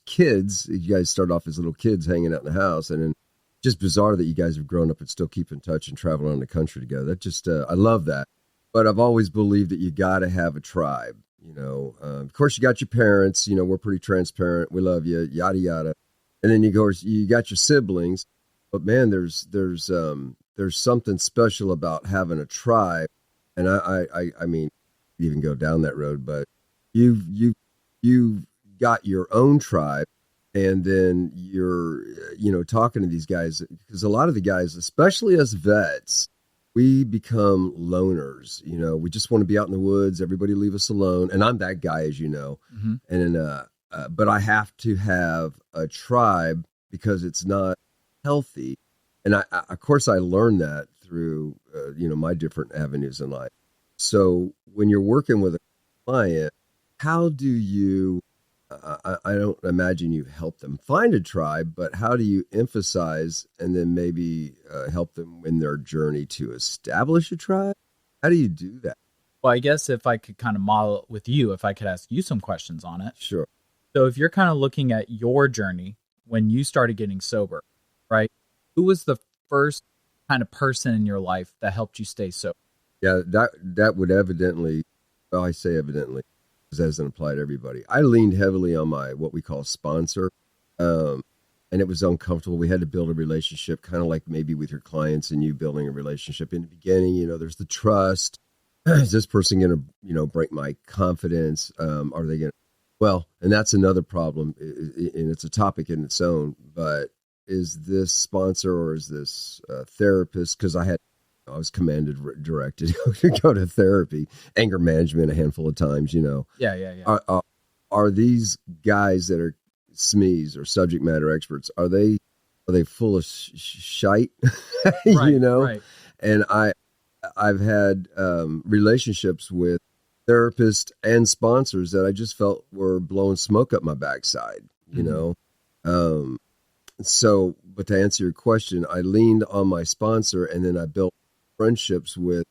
kids. You guys start off as little kids hanging out in the house, and then just bizarre that you guys have grown up and still keep in touch and travel around the country together. That just, I love that. But I've always believed that you got to have a tribe. Of course, you got your parents. We're pretty transparent. We love you, yada yada. And then you got your siblings. But man, there's something special about having a tribe. And I mean, even go down that road. But you've got your own tribe, and then you're talking to these guys, because a lot of the guys, especially as vets, we become loners. We just want to be out in the woods. Everybody leave us alone. And I'm that guy, as you know. Mm-hmm. And but I have to have a tribe because it's not healthy. And of course, I learned that through my different avenues in life. So when you're working with a client, how do you? I don't imagine you help them find a tribe, but how do you emphasize and then maybe help them in their journey to establish a tribe? How do you do that? Well, I guess if I could kind of model it with you, if I could ask you some questions on it. Sure. So if you're kind of looking at your journey when you started getting sober, right? Who was the first kind of person in your life that helped you stay sober? Yeah, that would evidently, well, I say evidently, because that doesn't apply to everybody. I leaned heavily on my, what we call sponsor, and it was uncomfortable. We had to build a relationship, kind of like maybe with your clients and you building a relationship. In the beginning, there's the trust. Is this person going to, break my confidence? Are they going to, well, and that's another problem, and it's a topic in its own, but is this sponsor or is this therapist? Because I was directed to go to therapy, anger management a handful of times, Yeah. Are these guys that are SMEs or subject matter experts, are they full of shite? Right, Right. And I've had relationships with therapists and sponsors that I just felt were blowing smoke up my backside, So, but to answer your question, I leaned on my sponsor, and then I built friendships with,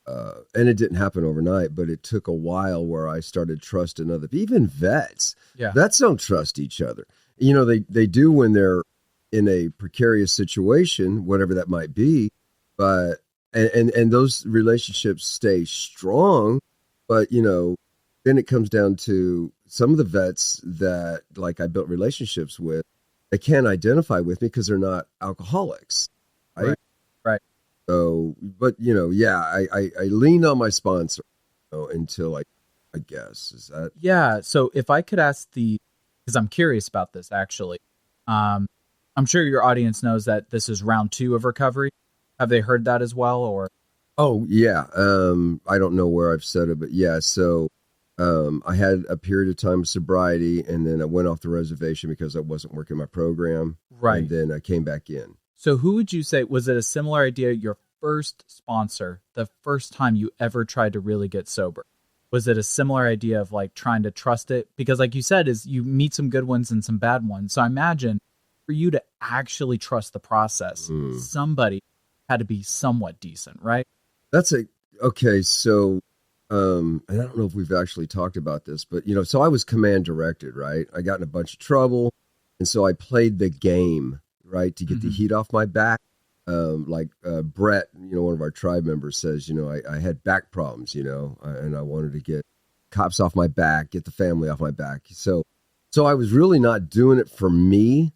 and it didn't happen overnight, but it took a while where I started trusting other people, even vets. Yeah. Vets don't trust each other. They do when they're in a precarious situation, whatever that might be, but, and those relationships stay strong, but, then it comes down to some of the vets that, like, I built relationships with, they can't identify with me because they're not alcoholics. Right. So, but I leaned on my sponsor until I guess, is that? Yeah. So if I could ask because I'm curious about this actually, I'm sure your audience knows that this is round 2 of recovery. Have they heard that as well, or? Oh yeah. I don't know where I've said it, but yeah. So, I had a period of time of sobriety, and then I went off the reservation because I wasn't working my program. Right. And then I came back in. So who would you say, was it a similar idea, your first sponsor, the first time you ever tried to really get sober? Was it a similar idea of like trying to trust it? Because like you said, is you meet some good ones and some bad ones. So I imagine for you to actually trust the process, somebody had to be somewhat decent, right? Okay. So, and I don't know if we've actually talked about this, but so I was command directed, right? I got in a bunch of trouble. And so I played the game, right, to get the heat off my back. Brett, one of our tribe members says, I had back problems, and I wanted to get cops off my back, get the family off my back. So I was really not doing it for me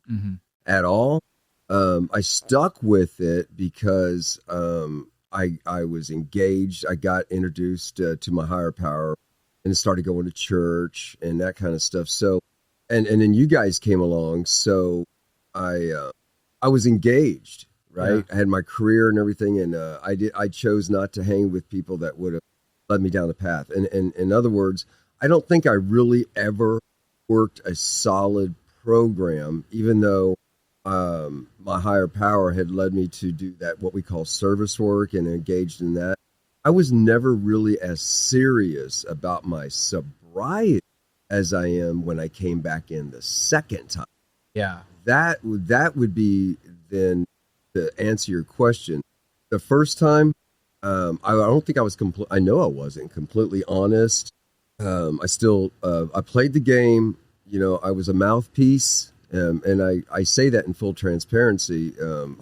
at all. I stuck with it because I was engaged. I got introduced to my higher power and started going to church and that kind of stuff. So, and then you guys came along. So I was engaged, right? Yeah. I had my career and everything. And I chose not to hang with people that would have led me down the path. And in other words, I don't think I really ever worked a solid program, even though my higher power had led me to do that, what we call service work, and engaged in that. I was never really as serious about my sobriety as I am when I came back in the second time. Yeah. That would be then, to answer your question. The first time, I don't think I was I know I wasn't completely honest. I still I played the game. I was a mouthpiece. And I say that in full transparency.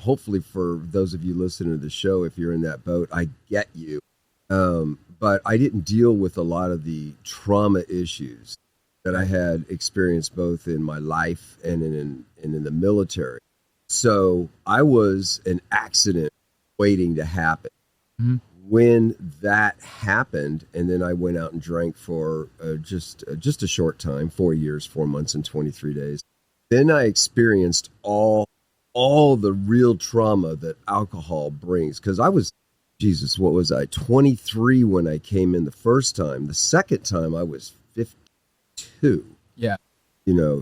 Hopefully for those of you listening to the show, if you're in that boat, I get you. But I didn't deal with a lot of the trauma issues that I had experienced both in my life and in the military. So I was an accident waiting to happen. Mm-hmm. When that happened, and then I went out and drank for just a short time, 4 years, 4 months, and 23 days. Then I experienced all the real trauma that alcohol brings. Because I was, what was I, 23 when I came in the first time. The second time I was 52. Yeah.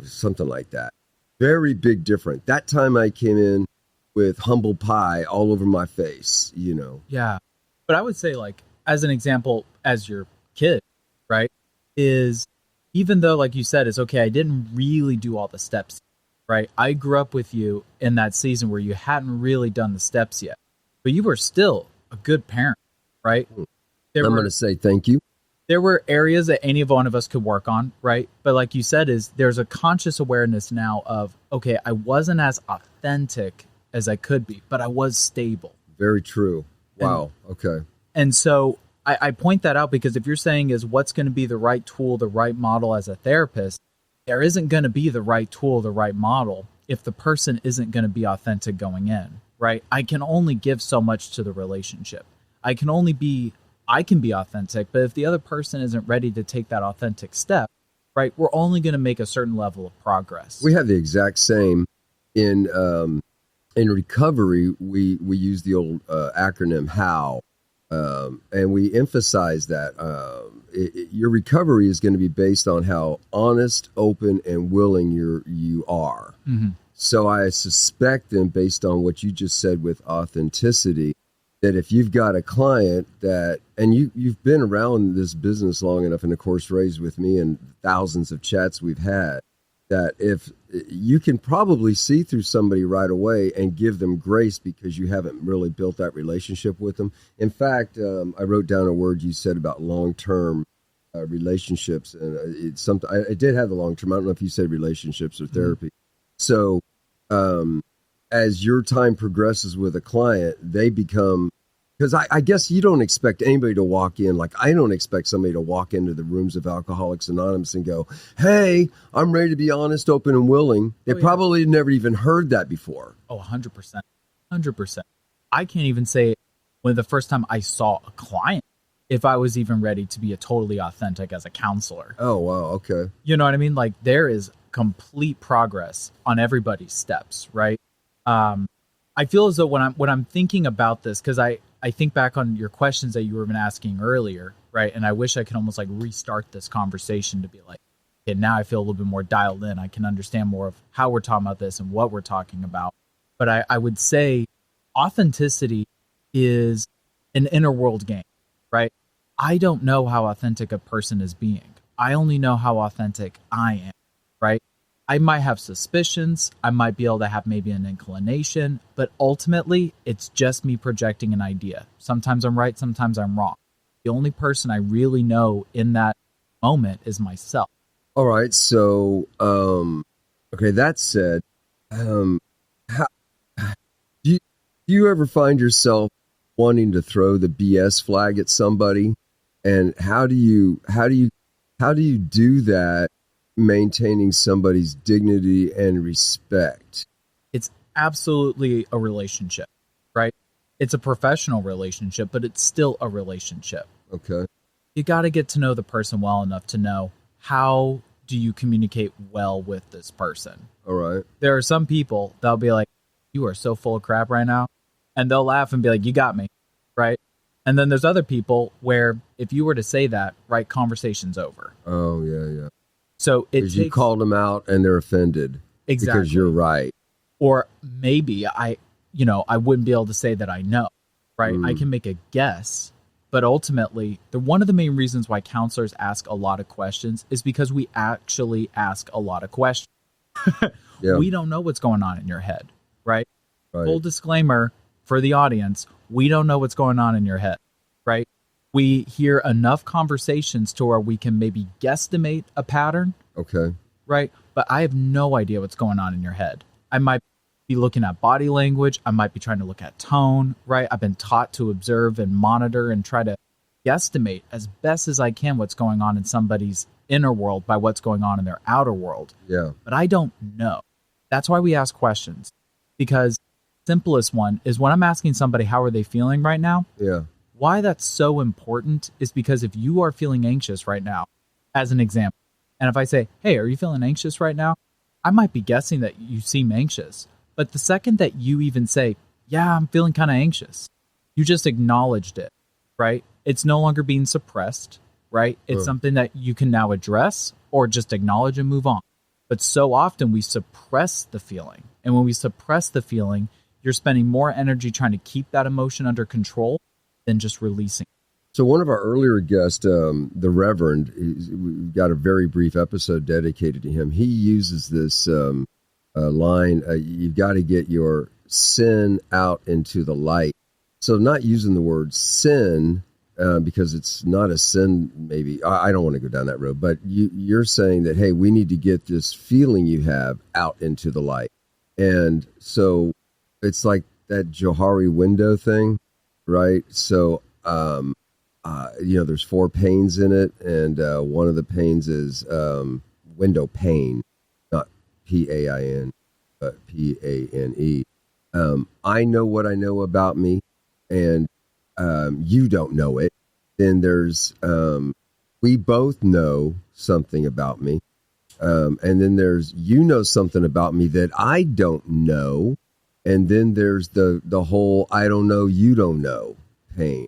Something like that. Very big difference. That time I came in with humble pie all over my face, Yeah. But I would say, like, as an example, as your kid, right, is even though, like you said, it's okay, I didn't really do all the steps, right? I grew up with you in that season where you hadn't really done the steps yet, but you were still a good parent, right? I'm going to say thank you. There were areas that any one of us could work on, right? But like you said, there's a conscious awareness now of, okay, I wasn't as authentic as I could be, but I was stable. Very true. Wow. Okay. And so I point that out because if you're saying is what's going to be the right tool, the right model as a therapist, there isn't going to be the right tool, the right model if the person isn't going to be authentic going in, right? I can only give so much to the relationship. I can be authentic, but if the other person isn't ready to take that authentic step, right, we're only going to make a certain level of progress. We have the exact same in recovery. We use the old acronym HOW. And we emphasize that your recovery is going to be based on how honest, open, and willing you are. Mm-hmm. So I suspect, then, based on what you just said with authenticity, that if you've got a client that, and you've been around this business long enough, and of course raised with me and thousands of chats we've had, that if you can probably see through somebody right away and give them grace because you haven't really built that relationship with them. In fact, I wrote down a word you said about long-term relationships, and it's something I did have the long-term. I don't know if you said relationships or therapy. Mm-hmm. So as your time progresses with a client, they become, because I guess you don't expect anybody to walk in. Like, I don't expect somebody to walk into the rooms of Alcoholics Anonymous and go, hey, I'm ready to be honest, open, and willing. They probably never even heard that before. Oh, 100%. 100%. I can't even say when the first time I saw a client, if I was even ready to be a totally authentic as a counselor. Oh, wow. Okay. You know what I mean? Like, there is complete progress on everybody's steps, right? I feel as though when I'm thinking about this, because I think back on your questions that you were asking earlier, right? And I wish I could almost like restart this conversation to be like, okay, now I feel a little bit more dialed in. I can understand more of how we're talking about this and what we're talking about. But I would say authenticity is an inner world game, right? I don't know how authentic a person is being. I only know how authentic I am, right? I might have suspicions. I might be able to have maybe an inclination, but ultimately it's just me projecting an idea. Sometimes I'm right, sometimes I'm wrong. The only person I really know in that moment is myself. All right. So, okay, that said, do you ever find yourself wanting to throw the BS flag at somebody? And how do you do that, maintaining somebody's dignity and respect? It's absolutely a relationship, right? It's a professional relationship, but it's still a relationship. Okay. You got to get to know the person well enough to know, how do you communicate well with this person? All right. There are some people that'll be like, you are so full of crap right now. And they'll laugh and be like, you got me. Right. And then there's other people where if you were to say that, right, conversation's over. Oh, yeah. So because you called them out and they're offended. Exactly. Because you're right. Or maybe I wouldn't be able to say that I know, right? I can make a guess, but ultimately, one of the main reasons why counselors ask a lot of questions is because we actually ask a lot of questions. Yeah. We don't know what's going on in your head, right? Right. Full disclaimer for the audience, we don't know what's going on in your head, right? We hear enough conversations to where we can maybe guesstimate a pattern. Okay. Right? But I have no idea what's going on in your head. I might be looking at body language. I might be trying to look at tone, right? I've been taught to observe and monitor and try to guesstimate as best as I can what's going on in somebody's inner world by what's going on in their outer world. Yeah. But I don't know. That's why we ask questions. Because the simplest one is when I'm asking somebody, how are they feeling right now? Yeah. Why that's so important is because if you are feeling anxious right now, as an example, and if I say, hey, are you feeling anxious right now? I might be guessing that you seem anxious. But the second that you even say, yeah, I'm feeling kind of anxious, you just acknowledged it, right? It's no longer being suppressed, right? It's something that you can now address or just acknowledge and move on. But so often we suppress the feeling. And when we suppress the feeling, you're spending more energy trying to keep that emotion under control than just releasing. So one of our earlier guests, the Reverend, we've got a very brief episode dedicated to him. He uses this line, you've got to get your sin out into the light. So not using the word sin, because it's not a sin, maybe. I don't want to go down that road. But you're saying that, hey, we need to get this feeling you have out into the light. And so it's like that Johari window thing, right? So, there's 4 panes in it, and one of the panes is window pane, not P-A-I-N, but P-A-N-E. I know what I know about me, and you don't know it. Then there's we both know something about me, and then there's you know something about me that I don't know, and then there's the whole I don't know, you don't know pane.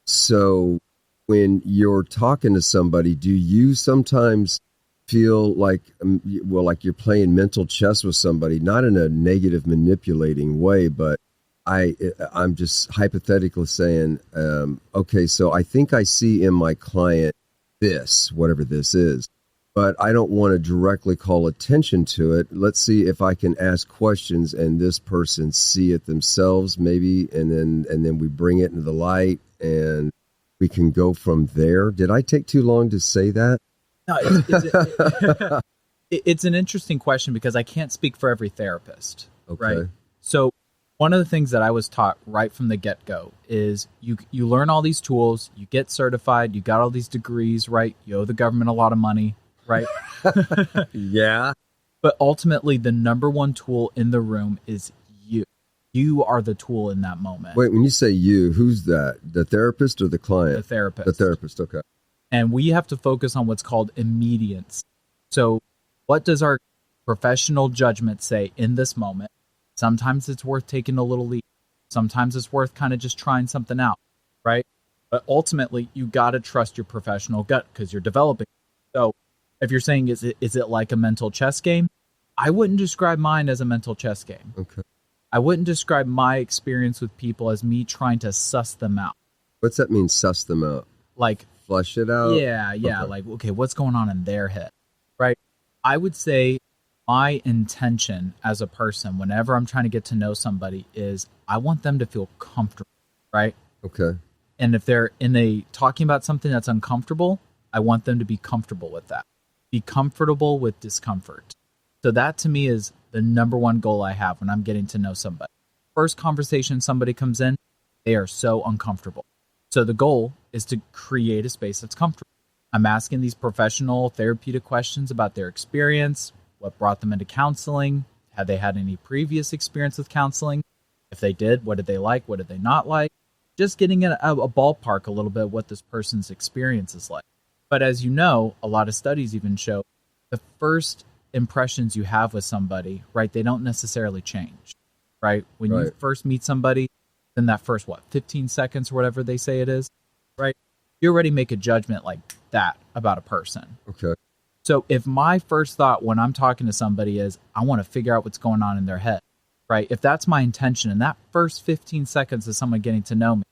So when you're talking to somebody, do you sometimes feel like, like you're playing mental chess with somebody, not in a negative manipulating way, but I'm just hypothetically saying, okay, so I think I see in my client this, whatever this is, but I don't want to directly call attention to it. Let's see if I can ask questions and this person see it themselves, maybe, and then we bring it into the light and we can go from there. Did I take too long to say that? No, it's an interesting question because I can't speak for every therapist, right? So one of the things that I was taught right from the get-go is you learn all these tools, you get certified, you got all these degrees, right? You owe the government a lot of money, right? Yeah. But ultimately, the number one tool in the room is you. You are the tool in that moment. Wait, when you say you, who's that? The therapist or the client? The therapist. The therapist, okay. And we have to focus on what's called immediacy. So what does our professional judgment say in this moment? Sometimes it's worth taking a little leap. Sometimes it's worth kind of just trying something out, right? But ultimately, you got to trust your professional gut because you're developing. So if you're saying, is it like a mental chess game? I wouldn't describe mine as a mental chess game. Okay. I wouldn't describe my experience with people as me trying to suss them out. What's that mean, suss them out? Like, flush it out? Yeah. Okay. Like, okay, what's going on in their head, right? I would say my intention as a person, whenever I'm trying to get to know somebody, is I want them to feel comfortable, right? Okay. And if they're talking about something that's uncomfortable, I want them to be comfortable with that. Be comfortable with discomfort. So that to me is the number one goal I have when I'm getting to know somebody. First conversation somebody comes in, they are so uncomfortable. So the goal is to create a space that's comfortable. I'm asking these professional therapeutic questions about their experience, what brought them into counseling, had they had any previous experience with counseling, If they did, what did they like? What did they not like? Just getting a ballpark a little bit of what this person's experience is like. But as you know, a lot of studies even show the first impressions you have with somebody, right, they don't necessarily change, right? When you first meet somebody, then that first, 15 seconds or whatever they say it is, right? You already make a judgment like that about a person. Okay. So if my first thought when I'm talking to somebody is, I want to figure out what's going on in their head, right? If that's my intention, and that first 15 seconds of someone getting to know me,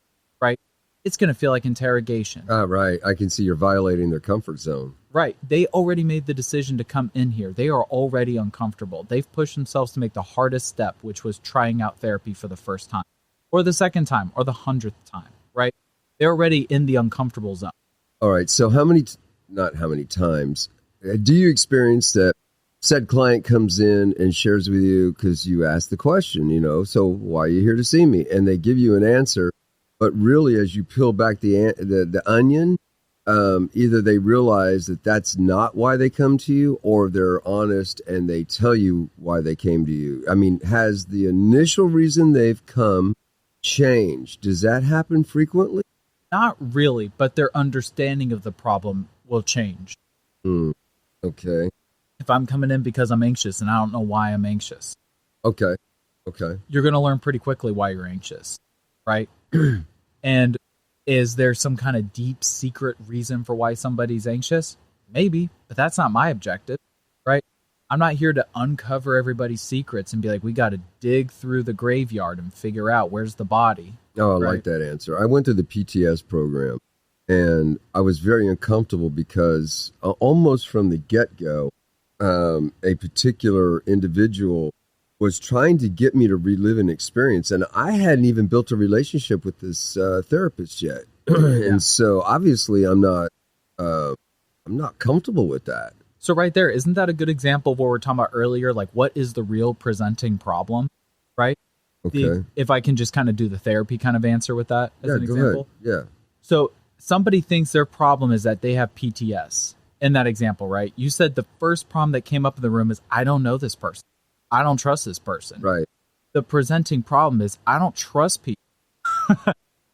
right, it's going to feel like interrogation. Right. I can see you're violating their comfort zone. Right. They already made the decision to come in here. They are already uncomfortable. They've pushed themselves to make the hardest step, which was trying out therapy for the first time, or the second time, or the 100th time, right? They're already in the uncomfortable zone. All right. So not how many times, do you experience that said client comes in and shares with you because you asked the question, so why are you here to see me? And they give you an answer. But really, as you peel back the onion, either they realize that that's not why they come to you, or they're honest and they tell you why they came to you. I mean, has the initial reason they've come changed? Does that happen frequently? Not really, but their understanding of the problem will change. Okay. If I'm coming in because I'm anxious and I don't know why I'm anxious. Okay. You're going to learn pretty quickly why you're anxious, right? And is there some kind of deep secret reason for why somebody's anxious? Maybe, but that's not my objective, right? I'm not here to uncover everybody's secrets and be like, we got to dig through the graveyard and figure out where's the body. Oh, I like that answer. I went to the PTS program and I was very uncomfortable because almost from the get-go, a particular individual was trying to get me to relive an experience. And I hadn't even built a relationship with this therapist yet. And so obviously I'm not comfortable with that. So right there, isn't that a good example of what we were talking about earlier? Like, what is the real presenting problem, right? Okay. If I can just kind of do the therapy kind of answer with that as an example. Go ahead. Yeah. So somebody thinks their problem is that they have PTS. In that example, right? You said the first problem that came up in the room is, I don't know this person. I don't trust this person. Right. The presenting problem is, I don't trust people.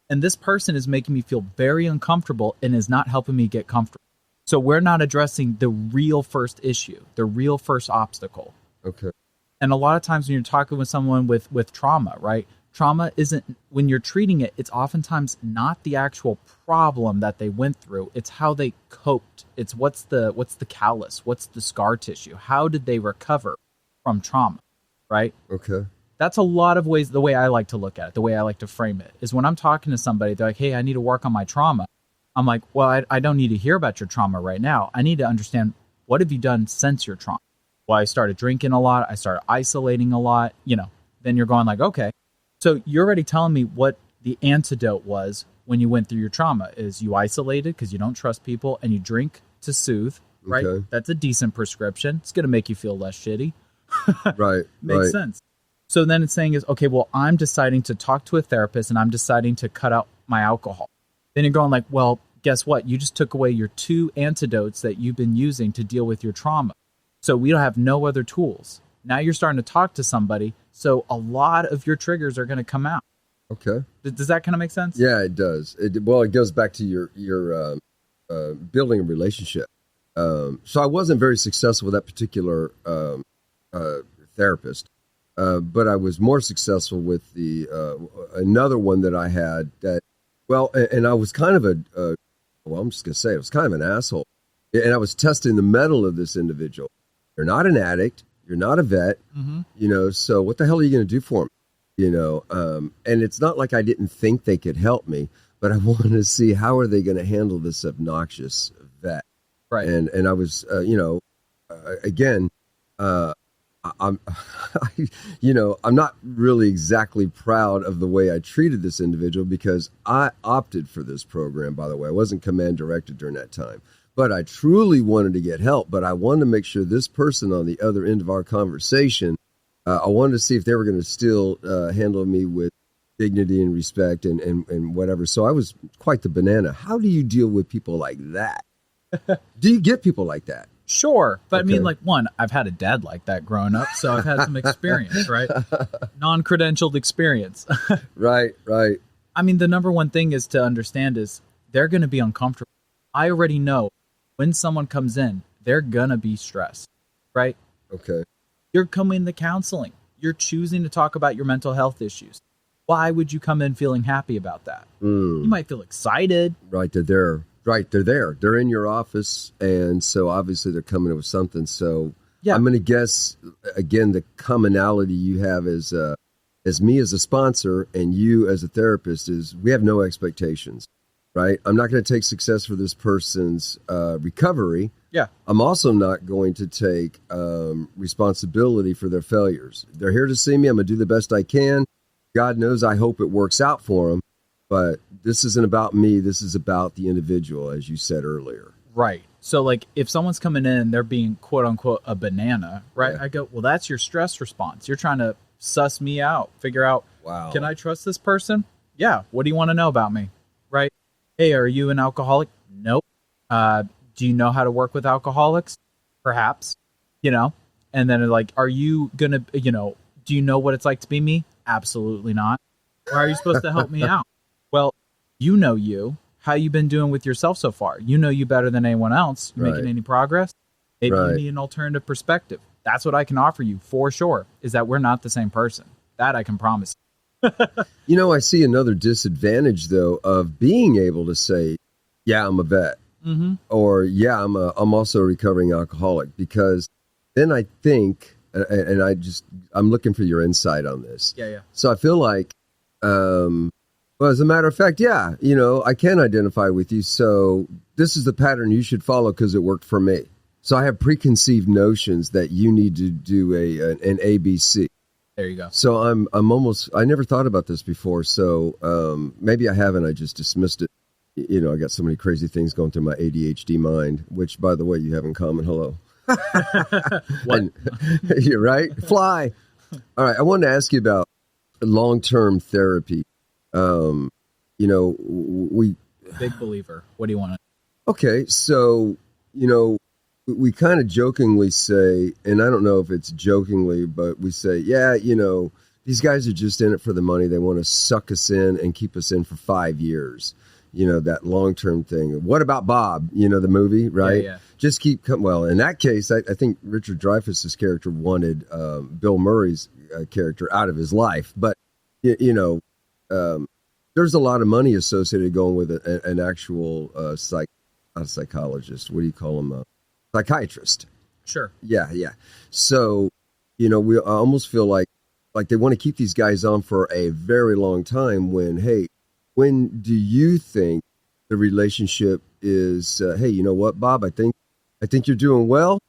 And this person is making me feel very uncomfortable and is not helping me get comfortable. So we're not addressing the real first issue, the real first obstacle. Okay. And a lot of times when you're talking with someone with trauma, right? Trauma isn't, when you're treating it, it's oftentimes not the actual problem that they went through. It's how they coped. It's what's the callus, what's the scar tissue? How did they recover from trauma, right? Okay. That's a lot of ways, the way I like to look at it, the way I like to frame it, is when I'm talking to somebody, they're like, hey, I need to work on my trauma. I'm like, well, I don't need to hear about your trauma right now. I need to understand, what have you done since your trauma? Well, I started drinking a lot. I started isolating a lot. Then you're going like, okay. So you're already telling me what the antidote was when you went through your trauma is you isolated because you don't trust people and you drink to soothe, right? Okay. That's a decent prescription. It's going to make you feel less shitty. Right. Makes sense. So then it's saying is, okay, well, I'm deciding to talk to a therapist and I'm deciding to cut out my alcohol. Then you're going like, well, guess what? You just took away your two antidotes that you've been using to deal with your trauma. So we don't have no other tools. Now you're starting to talk to somebody. So a lot of your triggers are going to come out. Okay. Does that kind of make sense? Yeah, it does. It goes back to your building a relationship. So I wasn't very successful with that particular therapist, but I was more successful with the another one that I had that. Well, and I was kind of I'm just going to say I was kind of an asshole, and I was testing the mettle of this individual. You're not an addict. You're not a vet. Mm-hmm. So what the hell are you going to do for me? And it's not like I didn't think they could help me, but I wanted to see how are they going to handle this obnoxious vet. Right. And I was, again, I'm not really exactly proud of the way I treated this individual because I opted for this program, by the way. I wasn't command directed during that time. But I truly wanted to get help, but I wanted to make sure this person on the other end of our conversation, I wanted to see if they were going to still handle me with dignity and respect and whatever. So I was quite the banana. How do you deal with people like that? Do you get people like that? Sure. But Okay. I mean, like, one, I've had a dad like that growing up, so I've had some experience, right? Non-credentialed experience. Right. I mean, the number one thing is to understand is they're going to be uncomfortable. I already know when someone comes in, they're going to be stressed, right? Okay. You're coming to counseling. You're choosing to talk about your mental health issues. Why would you come in feeling happy about that? You might feel excited. Right. They're there. Right. They're there. They're in your office. And so obviously they're coming in with something. So Yeah. I'm going to guess, again, the commonality you have as me as a sponsor and you as a therapist is we have no expectations, right? I'm not going to take success for this person's recovery. Yeah. I'm also not going to take responsibility for their failures. They're here to see me. I'm going to do the best I can. God knows I hope it works out for them. But this isn't about me. This is about the individual, as you said earlier. Right. So, like, if someone's coming in and they're being, quote unquote, a banana, right? Yeah. I go, well, that's your stress response. You're trying to suss me out, figure out, Wow. can I trust this person? Yeah. What do you want to know about me? Right. Hey, are you an alcoholic? Nope. Do you know how to work with alcoholics? Perhaps. And then they're like, are you going to, do you know what it's like to be me? Absolutely not. Why are you supposed to help me out? Well, you know you. How you been doing with yourself so far? You know you better than anyone else. You making any progress? Maybe you need an alternative perspective. That's what I can offer you for sure, is that we're not the same person. That I can promise. I see another disadvantage, though, of being able to say, yeah, I'm a vet. Mm-hmm. Or, yeah, I'm also a recovering alcoholic. Because then I think, and I'm looking for your insight on this. Yeah. So I feel like, well, as a matter of fact, yeah, I can identify with you. So this is the pattern you should follow because it worked for me. So I have preconceived notions that you need to do an ABC. There you go. So I never thought about this before. So maybe I haven't. I just dismissed it. I got so many crazy things going through my ADHD mind, which, by the way, you have in common. Hello. What? You're right. Fly. All right. I wanted to ask you about long-term therapy. We Big believer. What do you want? okay. So, we kind of jokingly say, and I don't know if it's jokingly, but we say, yeah, these guys are just in it for the money. They want to suck us in and keep us in for 5 years. That long-term thing. What about Bob? The movie, right? Yeah. Just keep well, in that case, I think Richard Dreyfuss's character wanted Bill Murray's character out of his life. But, there's a lot of money associated going with an actual not a psychologist. What do you call him? Psychiatrist. Sure. Yeah. So, we almost feel like they want to keep these guys on for a very long time when do you think the relationship is, hey, you know what, Bob, I think you're doing well.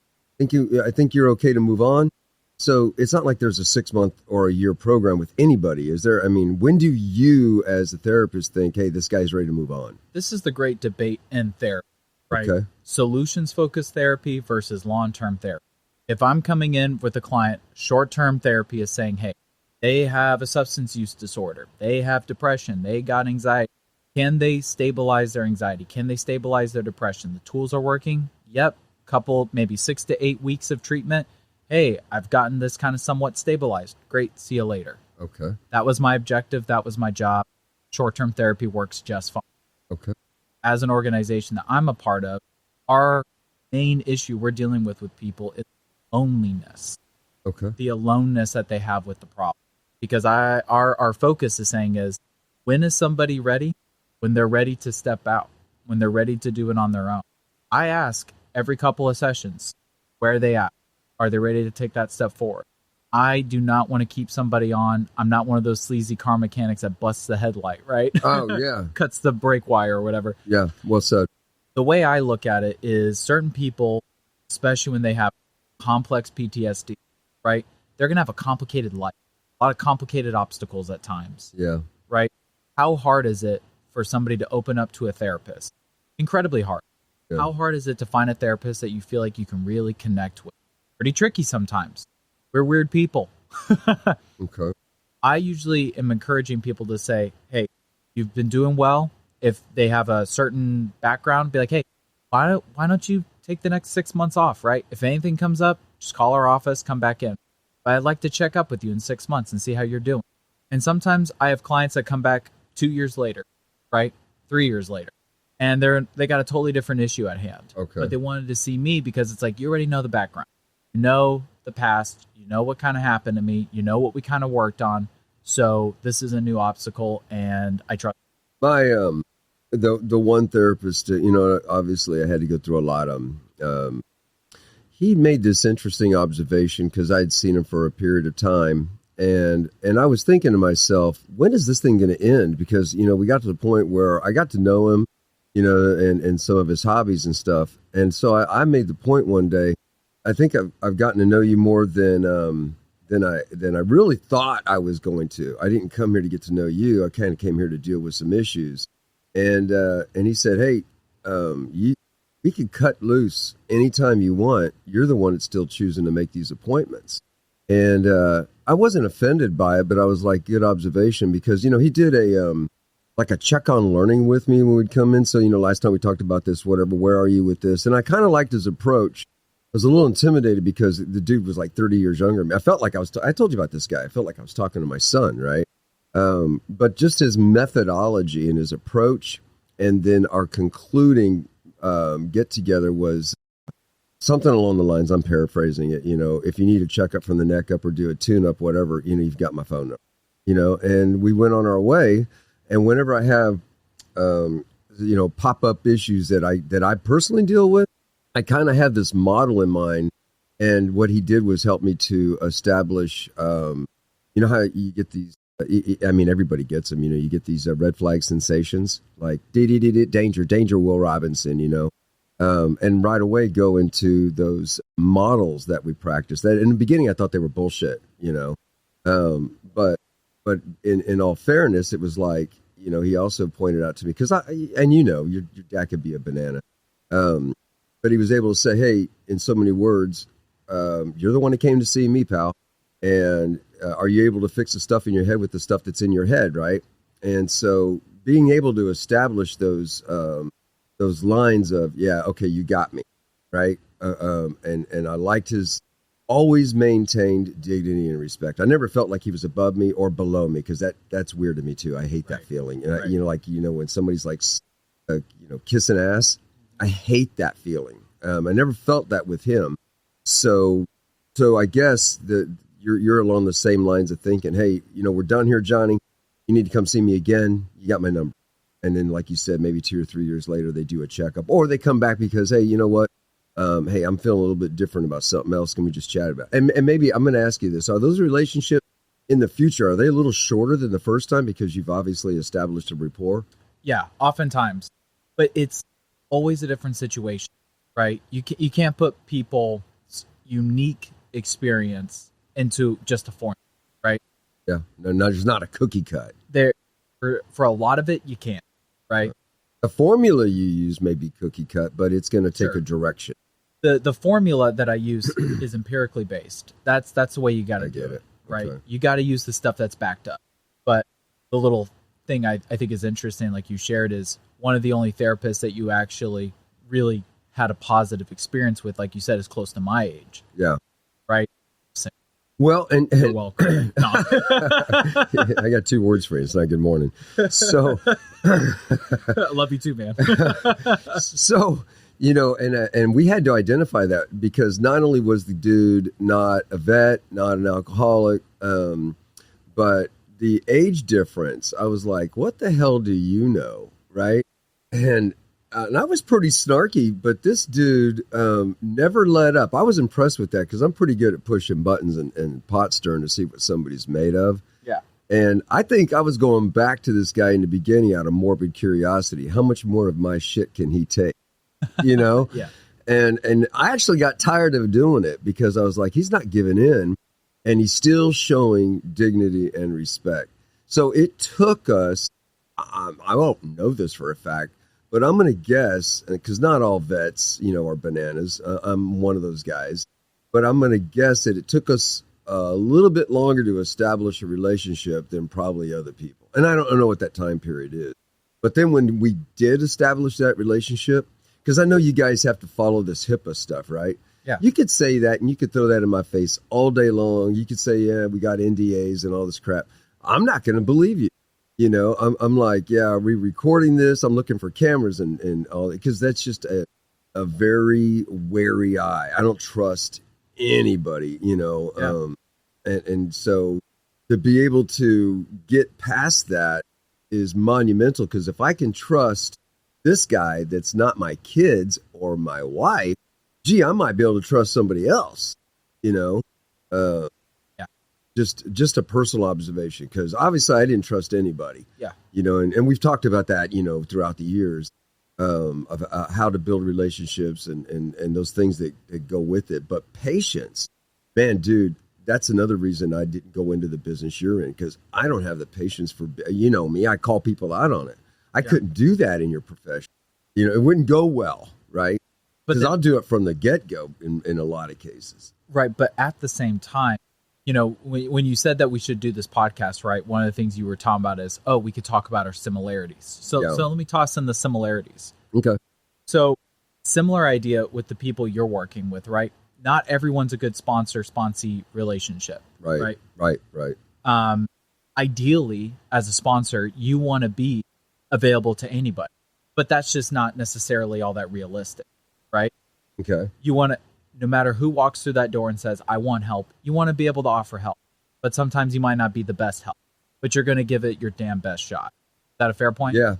I think you're okay to move on. So it's not like there's a 6-month or a year program with anybody. Is there? I mean, when do you as a therapist think, hey, this guy's ready to move on? This is the great debate in therapy, right? Okay. Solutions-focused therapy versus long-term therapy. If I'm coming in with a client, short-term therapy is saying, hey, they have a substance use disorder. They have depression. They got anxiety. Can they stabilize their anxiety? Can they stabilize their depression? The tools are working. Yep. Couple, maybe 6 to 8 weeks of treatment. Hey, I've gotten this kind of somewhat stabilized. Great. See you later. Okay. That was my objective. That was my job. Short-term therapy works just fine. Okay. As an organization that I'm a part of, our main issue we're dealing with people is loneliness. Okay. The aloneness that they have with the problem. Because our focus is saying is, when is somebody ready? When they're ready to step out. When they're ready to do it on their own. I ask every couple of sessions, where are they at? Are they ready to take that step forward? I do not want to keep somebody on. I'm not one of those sleazy car mechanics that busts the headlight, right? Oh, yeah. Cuts the brake wire or whatever. Yeah. Well said. The way I look at it is certain people, especially when they have complex PTSD, right? They're going to have a complicated life, a lot of complicated obstacles at times, Yeah. right? How hard is it for somebody to open up to a therapist? Incredibly hard. Yeah. How hard is it to find a therapist that you feel like you can really connect with? Pretty tricky sometimes. We're weird people. Okay. I usually am encouraging people to say, hey, you've been doing well. If they have a certain background, be like, hey, why don't you take the next 6 months off, right? If anything comes up, just call our office, come back in. But I'd like to check up with you in 6 months and see how you're doing. And sometimes I have clients that come back 2 years later, right? 3 years later. And they got a totally different issue at hand. Okay. But they wanted to see me because it's like, you already know the background. You know the past. You know what kind of happened to me. You know what we kind of worked on. So this is a new obstacle, and I trust. My the one therapist, obviously I had to go through a lot of them. He made this interesting observation because I'd seen him for a period of time, and I was thinking to myself, when is this thing going to end? Because we got to the point where I got to know him, and some of his hobbies and stuff, and so I made the point one day. I think I've gotten to know you more than I really thought I was going to. I didn't come here to get to know you. I kind of came here to deal with some issues. And he said, hey, we can cut loose anytime you want. You're the one that's still choosing to make these appointments. And I wasn't offended by it, but I was like, good observation, because, he did a check on learning with me when we'd come in. So, last time we talked about this, whatever, where are you with this? And I kind of liked his approach. I was a little intimidated because the dude was like 30 years younger than me. I felt like I told you about this guy. I felt like I was talking to my son, right? But just his methodology and his approach, and then our concluding get together was something along the lines, I'm paraphrasing it, if you need a checkup from the neck up or do a tune up, whatever, you've got my phone number, and we went on our way. And whenever I have, pop up issues that I personally deal with, I kind of had this model in mind, and what he did was help me to establish, how you get these, everybody gets them, you get these red flag sensations, like danger, Will Robinson, and right away go into those models that we practice. That in the beginning, I thought they were bullshit, but in all fairness, it was like, he also pointed out to me, because your dad could be a banana. But he was able to say, hey, in so many words, you're the one that came to see me, pal. And are you able to fix the stuff in your head with the stuff that's in your head, right? And so being able to establish those lines of, yeah, okay, you got me, right? And I liked his always maintained dignity and respect. I never felt like he was above me or below me, because that's weird to me too. I hate that feeling. And Right. When somebody's like, kissing ass, I hate that feeling. I never felt that with him. So I guess that you're along the same lines of thinking, hey, we're done here, Johnny. You need to come see me again. You got my number. And then, like you said, maybe 2 or 3 years later, they do a checkup, or they come back because, hey, you know what? Hey, I'm feeling a little bit different about something else. Can we just chat about it? And maybe I'm going to ask you this. Are those relationships in the future, are they a little shorter than the first time because you've obviously established a rapport? Yeah, oftentimes. But it's always a different situation, right? You can't put people's unique experience into just a form, right? Yeah, no, there's not a cookie cut. There, for a lot of it, you can't, right? The formula you use may be cookie cut, but it's going to take a direction. The formula that I use is empirically based. That's the way you got to do it, right? Okay. You got to use the stuff that's backed up. But the little thing I think is interesting, like you shared, is one of the only therapists that you actually really had a positive experience with, like you said, is close to my age. Yeah. Right? Well, and You're welcome. No. I got 2 words for you. It's not good morning. So, I love you too, man. So, and we had to identify that, because not only was the dude not a vet, not an alcoholic, but the age difference, I was like, what the hell do you know? Right. And I was pretty snarky, but this dude never let up. I was impressed with that, because I'm pretty good at pushing buttons and pot stirring to see what somebody's made of. Yeah. And I think I was going back to this guy in the beginning out of morbid curiosity. How much more of my shit can he take? Yeah. And I actually got tired of doing it, because I was like, he's not giving in, and he's still showing dignity and respect. So it took us, I won't know this for a fact, but I'm going to guess, because not all vets, are bananas. I'm one of those guys. But I'm going to guess that it took us a little bit longer to establish a relationship than probably other people. And I don't know what that time period is. But then when we did establish that relationship, because I know you guys have to follow this HIPAA stuff, right? Yeah. You could say that and you could throw that in my face all day long. You could say, yeah, we got NDAs and all this crap. I'm not going to believe you. You know, I'm like, yeah, are we recording this? I'm looking for cameras and all that, because that's just a very wary eye. I don't trust anybody, you know. Yeah. And so to be able to get past that is monumental, because if I can trust this guy that's not my kids or my wife, gee, I might be able to trust somebody else, you know. Just a personal observation, because obviously I didn't trust anybody. Yeah. You know, and we've talked about that, you know, throughout the years of how to build relationships and those things that go with it. But patience, man, dude, that's another reason I didn't go into the business you're in, because I don't have the patience for, you know me, I call people out on it. I couldn't do that in your profession. You know, it wouldn't go well, right? Because I'll do it from the get-go in a lot of cases. Right, but at the same time, you know, when you said that we should do this podcast, right, one of the things you were talking about is, we could talk about our similarities. So let me toss in the similarities. Okay. So similar idea with the people you're working with, right? Not everyone's a good sponsor-sponsee relationship. Right. Ideally, as a sponsor, you want to be available to anybody. But that's just not necessarily all that realistic, right? Okay. You want to, no matter who walks through that door and says, I want help, you want to be able to offer help. But sometimes you might not be the best help, but you're going to give it your damn best shot. Is that a fair point? Yeah.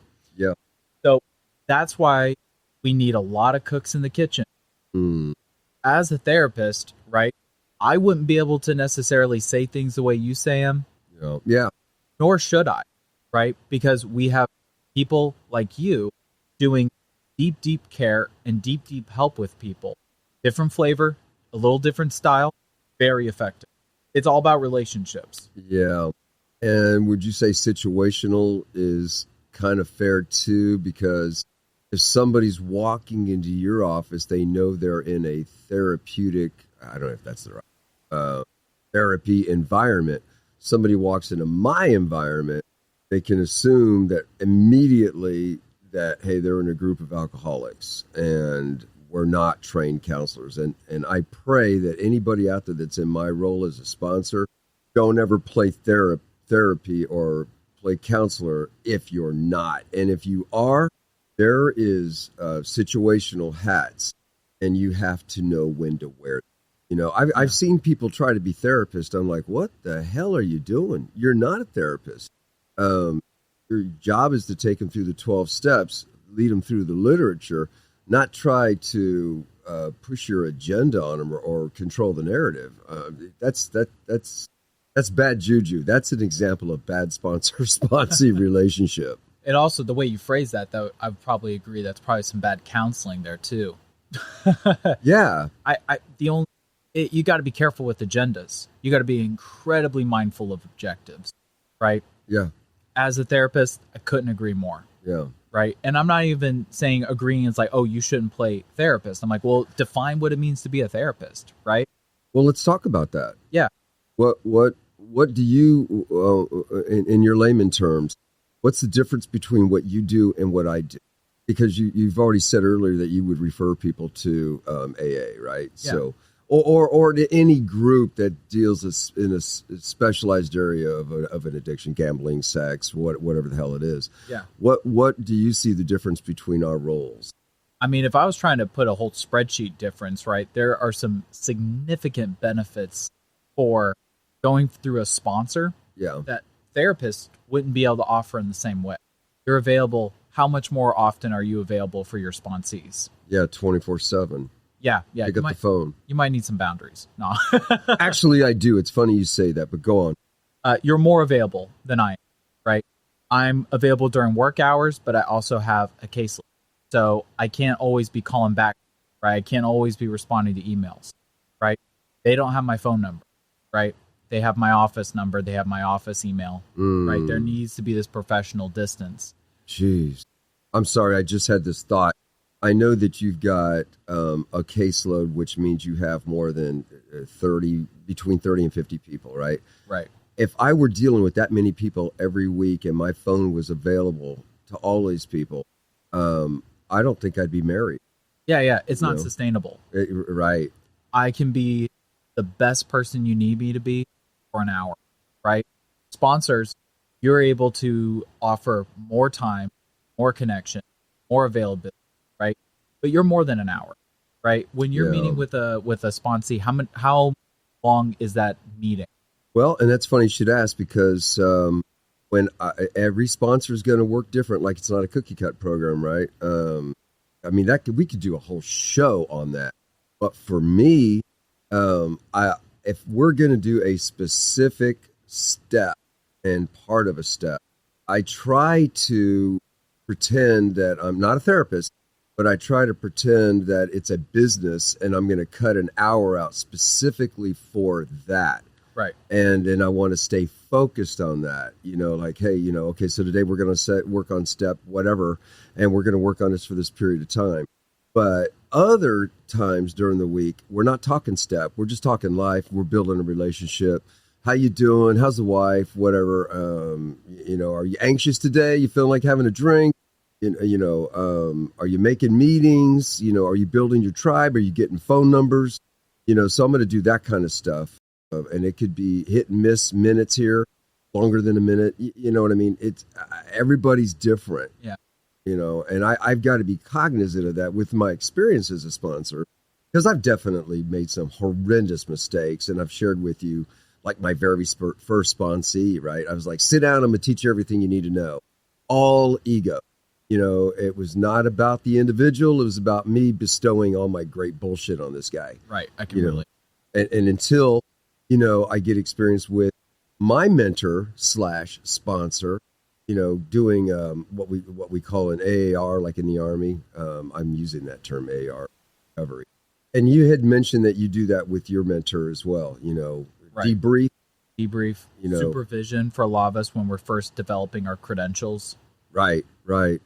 So that's why we need a lot of cooks in the kitchen. As a therapist, right, I wouldn't be able to necessarily say things the way you say them. Yeah. Nor should I, right? Because we have people like you doing deep care and deep help with people. Different flavor, a little different style, very effective. It's all about relationships. Yeah. And would you say situational is kind of fair too? Because if somebody's walking into your office, they know they're in a therapeutic, I don't know if that's the right therapy environment. Somebody walks into my environment, they can assume that immediately that, hey, they're in a group of alcoholics and we're not trained counselors. And I pray that anybody out there that's in my role as a sponsor, don't ever play therapy or play counselor if you're not. And if you are, there is situational hats, and you have to know when to wear them. You know, I've seen people try to be therapists. I'm like, what the hell are you doing? You're not a therapist. Your job is to take them through the 12 steps, lead them through the literature, not try to push your agenda on them or control the narrative. That's bad juju. That's an example of bad sponsor-sponsee relationship. And also the way you phrase that, though, I would probably agree that's probably some bad counseling there too. Yeah. You got to be careful with agendas. You got to be incredibly mindful of objectives, right? Yeah. As a therapist, I couldn't agree more. Yeah. Right. And I'm not even saying agreeing is like, oh, you shouldn't play therapist. I'm like, well, define what it means to be a therapist, right? Well, let's talk about that. Yeah. What do you, in your layman terms, what's the difference between what you do and what I do? Because you've already said earlier that you would refer people to AA, right? Yeah. So, or to any group that deals in a specialized area of an addiction, gambling, sex, whatever the hell it is. Yeah. What do you see the difference between our roles? I mean, if I was trying to put a whole spreadsheet difference, right, there are some significant benefits for going through a sponsor that therapists wouldn't be able to offer in the same way. You're available. How much more often are you available for your sponsees? Yeah, 24/7. Yeah. Pick up the phone. You might need some boundaries. No. Actually, I do. It's funny you say that, but go on. You're more available than I am, right? I'm available during work hours, but I also have a caseload. So I can't always be calling back, right? I can't always be responding to emails, right? They don't have my phone number, right? They have my office number. They have my office email, right? There needs to be this professional distance. Jeez. I'm sorry. I just had this thought. I know that you've got a caseload, which means you have more than between 30 and 50 people, right? Right. If I were dealing with that many people every week and my phone was available to all these people, I don't think I'd be married. Yeah. It's not know? sustainable. Right. I can be the best person you need me to be for an hour, right? Sponsors, you're able to offer more time, more connection, more availability, right? But you're more than an hour, right? When you're Yeah. meeting with a sponsee, how long is that meeting? Well, and that's funny you should ask because every sponsor is going to work different. Like it's not a cookie cut program, right? I mean, we could do a whole show on that. But for me, if we're going to do a specific step and part of a step, I try to pretend that I'm not a therapist, but I try to pretend that it's a business and I'm going to cut an hour out specifically for that. Right. And then I want to stay focused on that, like, hey, okay, so today we're going to work on step whatever, and we're going to work on this for this period of time. But other times during the week, we're not talking step. We're just talking life. We're building a relationship. How you doing? How's the wife? Whatever. Are you anxious today? You feeling like having a drink? Are you making meetings? Are you building your tribe? Are you getting phone numbers? So I'm going to do that kind of stuff. And it could be hit and miss minutes here, longer than a minute. You know what I mean? Everybody's different. Yeah. And I've got to be cognizant of that with my experience as a sponsor, because I've definitely made some horrendous mistakes. And I've shared with you, like my very first sponsee, right? I was like, sit down, I'm going to teach you everything you need to know. All ego. It was not about the individual. It was about me bestowing all my great bullshit on this guy. Right. I can relate. And until, I get experience with my mentor / sponsor, doing what we call an AAR, like in the Army. I'm using that term, AAR, recovery. And you had mentioned that you do that with your mentor as well, Right. Debrief, supervision for a lot of us when we're first developing our credentials. Right. Getting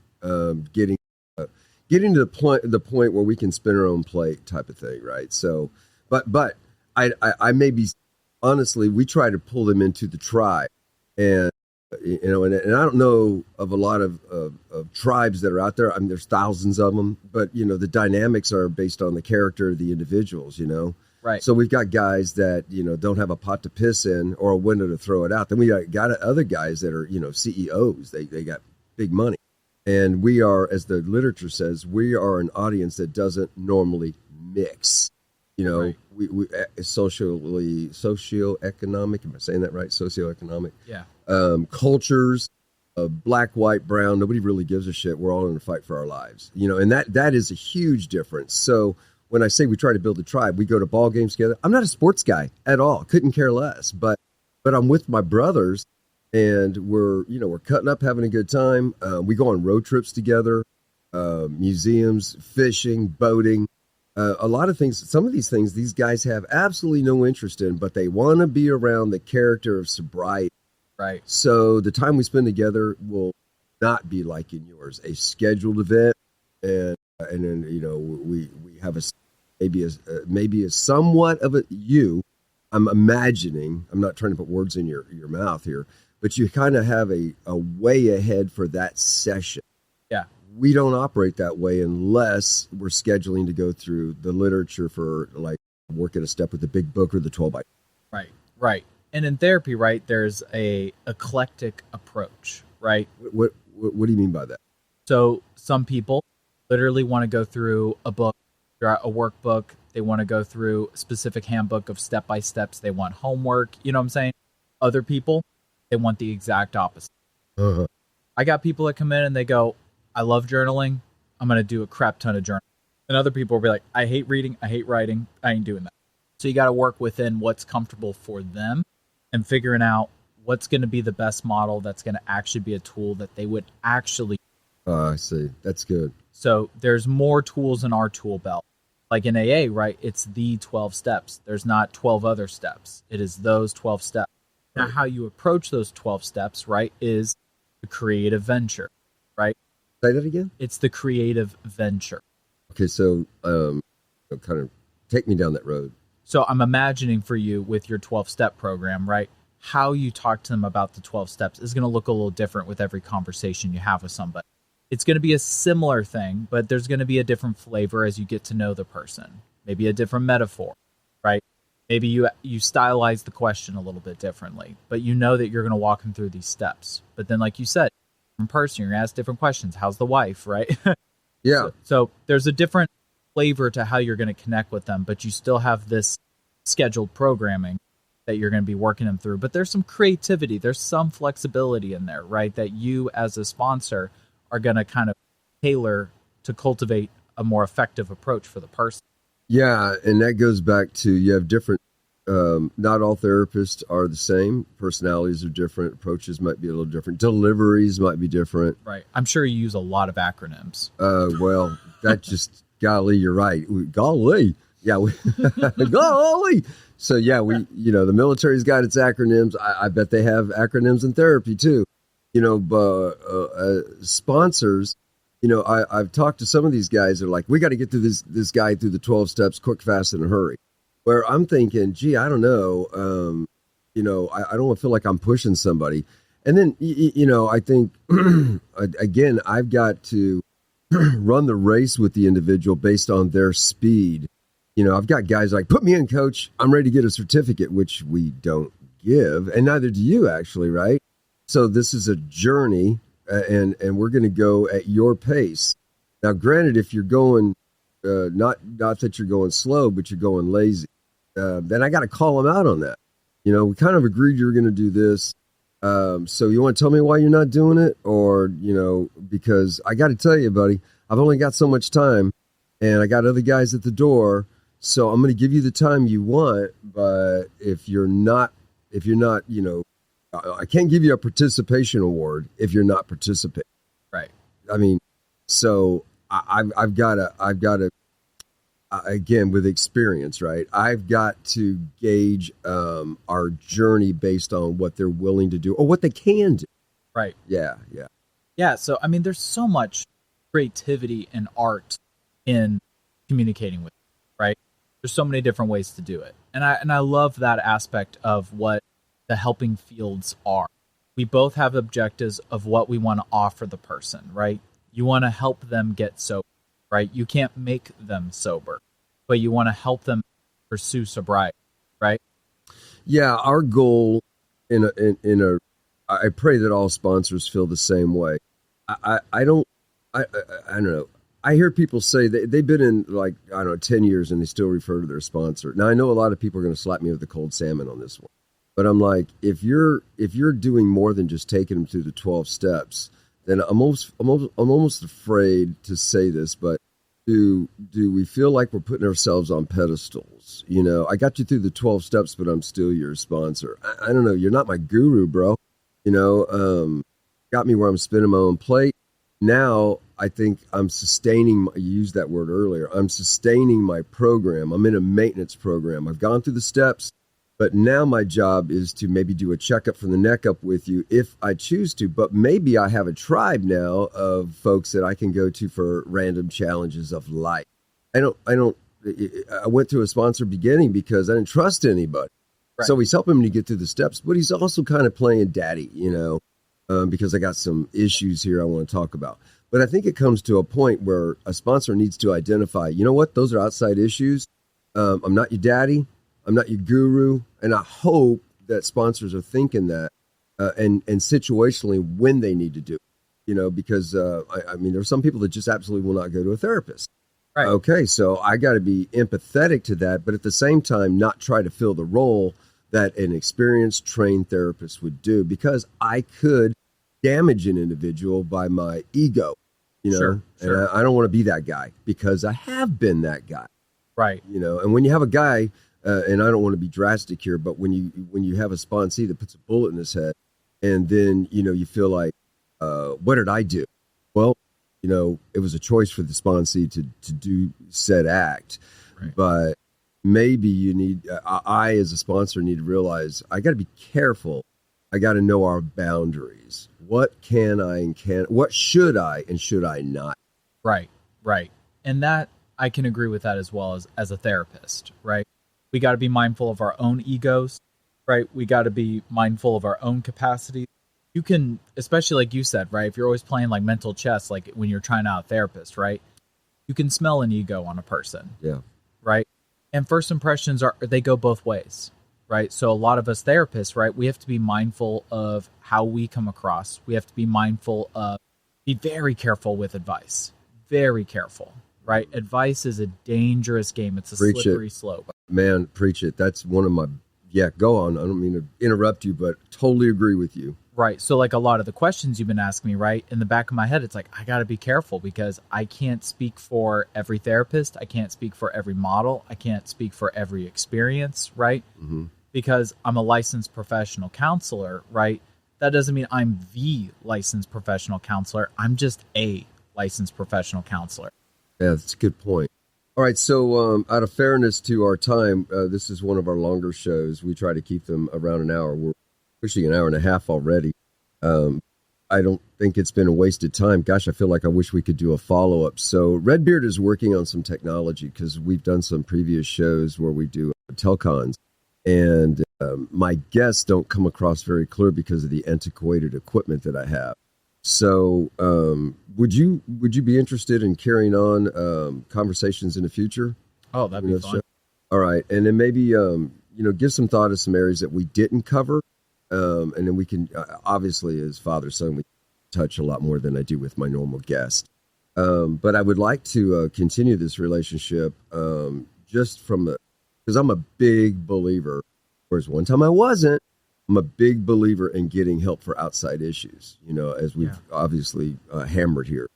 to the point where we can spin our own plate type of thing, right? So, but I may be, honestly, we try to pull them into the tribe, and and I don't know of a lot of tribes that are out there. I mean, there's thousands of them, but the dynamics are based on the character of the individuals. Right. So we've got guys that don't have a pot to piss in or a window to throw it out. Then we got other guys that are CEOs. They got big money, and we are, as the literature says, we are an audience that doesn't normally mix. Right. we socioeconomic. Am I saying that right? Socioeconomic. Yeah. Cultures, black, white, brown. Nobody really gives a shit. We're all in a fight for our lives. And that is a huge difference. So when I say we try to build a tribe, we go to ball games together. I'm not a sports guy at all. Couldn't care less. But I'm with my brothers, and we're cutting up, having a good time. We go on road trips together, museums, fishing, boating. A lot of things, some of these things, these guys have absolutely no interest in, but they want to be around the character of sobriety. Right. So the time we spend together will not be like in yours, a scheduled event, and then we have maybe a somewhat of a I'm imagining. I'm not trying to put words in your mouth here, but you kind of have a way ahead for that session. Yeah. We don't operate that way unless we're scheduling to go through the literature for like working a step with the big book or the 12 by. Right. And in therapy, right, there's a eclectic approach, right? What do you mean by that? So some people literally want to go through a book, a workbook. They want to go through a specific handbook of step-by-steps. They want homework. You know what I'm saying? Other people, they want the exact opposite. Uh-huh. I got people that come in and they go, I love journaling. I'm going to do a crap ton of journaling. And other people will be like, I hate reading. I hate writing. I ain't doing that. So you got to work within what's comfortable for them and figuring out what's going to be the best model that's going to actually be a tool that they would actually. I see. That's good. So there's more tools in our tool belt. Like in AA, right? It's the 12 steps. There's not 12 other steps. It is those 12 steps. Now, how you approach those 12 steps, right, is the creative venture, right? Say that again? It's the creative venture. Okay, so kind of take me down that road. So I'm imagining for you with your 12-step program, right, how you talk to them about the 12 steps is going to look a little different with every conversation you have with somebody. it's going to be a similar thing, but there's going to be a different flavor as you get to know the person. Maybe a different metaphor, right? Maybe you stylize the question a little bit differently, but you know that you're going to walk them through these steps. But then, like you said, in person, you're going to ask different questions. How's the wife, right? Yeah. So there's a different flavor to how you're going to connect with them, but you still have this scheduled programming that you're going to be working them through. But there's some creativity, there's some flexibility in there, right? That you as a sponsor are going to kind of tailor to cultivate a more effective approach for the person. Yeah, and that goes back to you have different, not all therapists are the same. Personalities are different. Approaches might be a little different. Deliveries might be different. Right. I'm sure you use a lot of acronyms. Well, that just, golly, you're right. Golly. Yeah. Golly. So, yeah, the military's got its acronyms. I bet they have acronyms in therapy, too. Sponsors, I've talked to some of these guys that are like, we got to get through this guy through the 12 steps quick, fast, in a hurry. Where I'm thinking, gee, I don't know. I don't want to feel like I'm pushing somebody. And then, I think, again, I've got to run the race with the individual based on their speed. I've got guys like, put me in, coach. I'm ready to get a certificate, which we don't give. And neither do you, actually, right? So this is a journey, and we're going to go at your pace. Now, granted, if you're going, not that you're going slow, but you're going lazy, then I got to call them out on that. We kind of agreed you were going to do this. So you want to tell me why you're not doing it? Or, because I got to tell you, buddy, I've only got so much time, and I got other guys at the door. So I'm going to give you the time you want, but if you're not, I can't give you a participation award if you're not participating. Right. I mean, so I've got to, again, with experience, right? I've got to gauge our journey based on what they're willing to do or what they can do. Right. Yeah. Yeah. So, I mean, there's so much creativity and art in communicating with, right? There's so many different ways to do it. And I love that aspect of what the helping fields are. We both have objectives of what we want to offer the person, right? You want to help them get sober, right? You can't make them sober, but you want to help them pursue sobriety, right? Yeah, our goal I pray that all sponsors feel the same way. I don't know. I hear people say they've been in 10 years and they still refer to their sponsor. Now, I know a lot of people are going to slap me with the cold salmon on this one. But I'm like, if you're doing more than just taking them through the 12 steps, then I'm almost afraid to say this, but do we feel like we're putting ourselves on pedestals? I got you through the 12 steps, but I'm still your sponsor. I don't know. You're not my guru, bro. Got me where I'm spinning my own plate. Now I think I'm sustaining, you used that word earlier, I'm sustaining my program. I'm in a maintenance program. I've gone through the steps, but now my job is to maybe do a checkup from the neck up with you if I choose to. But maybe I have a tribe now of folks that I can go to for random challenges of life. I went through a sponsor beginning because I didn't trust anybody. Right. So he's helping me to get through the steps, but he's also kind of playing daddy, because I got some issues here I want to talk about. But I think it comes to a point where a sponsor needs to identify, you know what, those are outside issues. I'm not your daddy. I'm not your guru. And I hope that sponsors are thinking that and situationally when they need to do it, because I mean, there are some people that just absolutely will not go to a therapist. Right. Okay, so I got to be empathetic to that, but at the same time, not try to fill the role that an experienced, trained therapist would do, because I could damage an individual by my ego, Sure. And I don't want to be that guy because I have been that guy. Right. And when you have a guy, and I don't want to be drastic here, but when you have a sponsee that puts a bullet in his head and then, you feel like, what did I do? Well, it was a choice for the sponsee to do said act, right. But maybe you need, I as a sponsor need to realize I got to be careful. I got to know our boundaries. What can I and what should I and should I not? Right. And that, I can agree with that as well as a therapist, right? We got to be mindful of our own egos, right? We got to be mindful of our own capacity. you can, especially like you said, right? If you're always playing like mental chess, like when you're trying out a therapist, right? You can smell an ego on a person. Yeah. Right. And first impressions they go both ways. Right. So a lot of us therapists, right, we have to be mindful of how we come across. We have to be mindful of, be very careful with advice. Very careful. Right. Advice is a dangerous game. It's a slippery slope. Man, preach it. That's one of my, go on. I don't mean to interrupt you, but totally agree with you. Right. So like a lot of the questions you've been asking me, right, in the back of my head, it's like, I got to be careful because I can't speak for every therapist. I can't speak for every model. I can't speak for every experience, right? Mm-hmm. Because I'm a licensed professional counselor, right? That doesn't mean I'm the licensed professional counselor. I'm just a licensed professional counselor. Yeah, that's a good point. All right. So out of fairness to our time, this is one of our longer shows. We try to keep them around an hour. We're pushing an hour and a half already. I don't think it's been a wasted time. Gosh, I feel like I wish we could do a follow-up. So Redbeard is working on some technology because we've done some previous shows where we do telcons. And my guests don't come across very clear because of the antiquated equipment that I have. So would you be interested in carrying on conversations in the future? Oh, that'd be fun. Show? All right. And then maybe, give some thought to some areas that we didn't cover. And then we can, obviously, as father-son, we touch a lot more than I do with my normal guest. But I would like to continue this relationship just from because I'm a big believer, whereas one time I wasn't. I'm a big believer in getting help for outside issues, as we've obviously hammered here.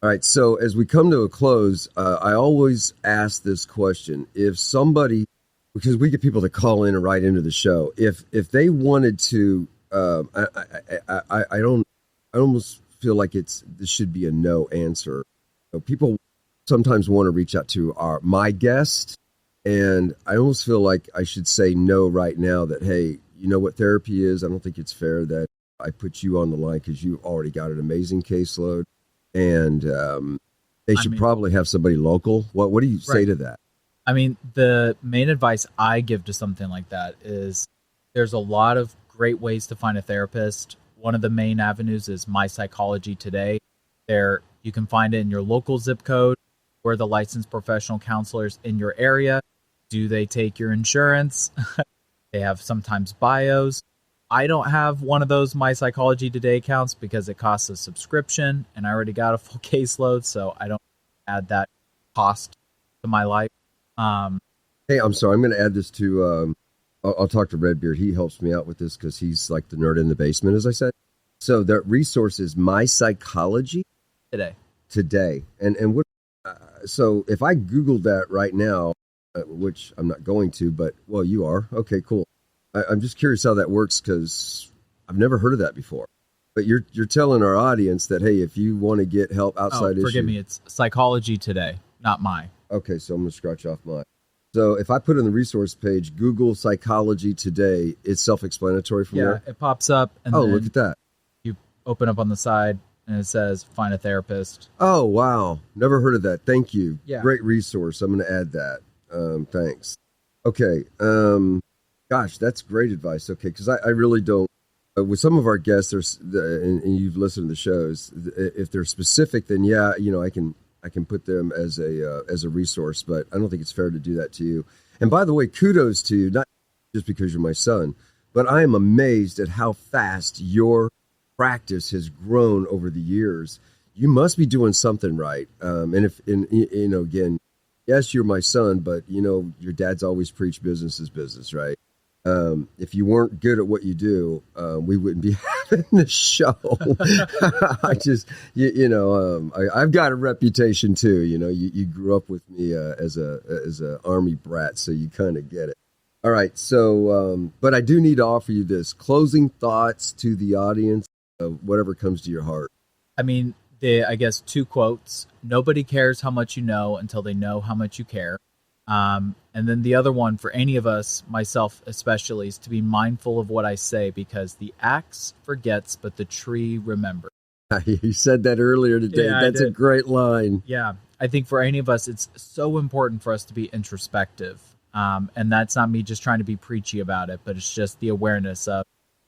All right, so as we come to a close, I always ask this question. If somebody, because we get people to call in and write into the show, if they wanted to, I almost feel like this should be a no answer. People sometimes want to reach out to my guest, and I almost feel like I should say no right now that, hey, you know what therapy is? I don't think it's fair that I put you on the line because you already got an amazing caseload, and they should probably have somebody local. What do you say to that? I mean, the main advice I give to something like that is there's a lot of great ways to find a therapist. One of the main avenues is My Psychology Today. There, you can find it in your local zip code. Where the licensed professional counselors in your area. Do they take your insurance? They have sometimes bios. I don't have one of those My Psychology Today accounts because it costs a subscription, and I already got a full caseload, so I don't add that cost to my life. Hey, I'm sorry. I'm going to add this to, I'll talk to Redbeard. He helps me out with this because he's like the nerd in the basement, as I said. So the resource is My Psychology Today. And what, so if I Googled that right now, which I'm not going to, but, well, you are. Okay, cool. I'm just curious how that works because I've never heard of that before. But you're telling our audience that, hey, if you want to get help outside issues. Forgive me, it's Psychology Today, not my. Okay, so I'm going to scratch off mine. So if I put in the resource page, Google Psychology Today, it's self-explanatory from there? Yeah, it pops up. And then look at that. You open up on the side, and it says, find a therapist. Oh, wow. Never heard of that. Thank you. Yeah. Great resource. I'm going to add that. Thanks. Okay. Gosh, that's great advice. Okay, because I really don't. With some of our guests, and you've listened to the shows, if they're specific, then I can put them as a resource, but I don't think it's fair to do that to you. And by the way, kudos to you, not just because you're my son, but I am amazed at how fast your practice has grown over the years. You must be doing something right. Again, yes, you're my son, but your dad's always preached business is business, right? If you weren't good at what you do, we wouldn't be having this show. I've got a reputation too. You grew up with me as a army brat, so you kind of get it. All right. So, but I do need to offer you this closing thoughts to the audience, whatever comes to your heart. I mean, I guess 2 quotes. Nobody cares how much you know until they know how much you care. And then the other one for any of us, myself especially, is to be mindful of what I say because the axe forgets, but the tree remembers. You said that earlier today. Yeah, that's a great line. Yeah. I think for any of us, it's so important for us to be introspective. And that's not me just trying to be preachy about it, but it's just the awareness of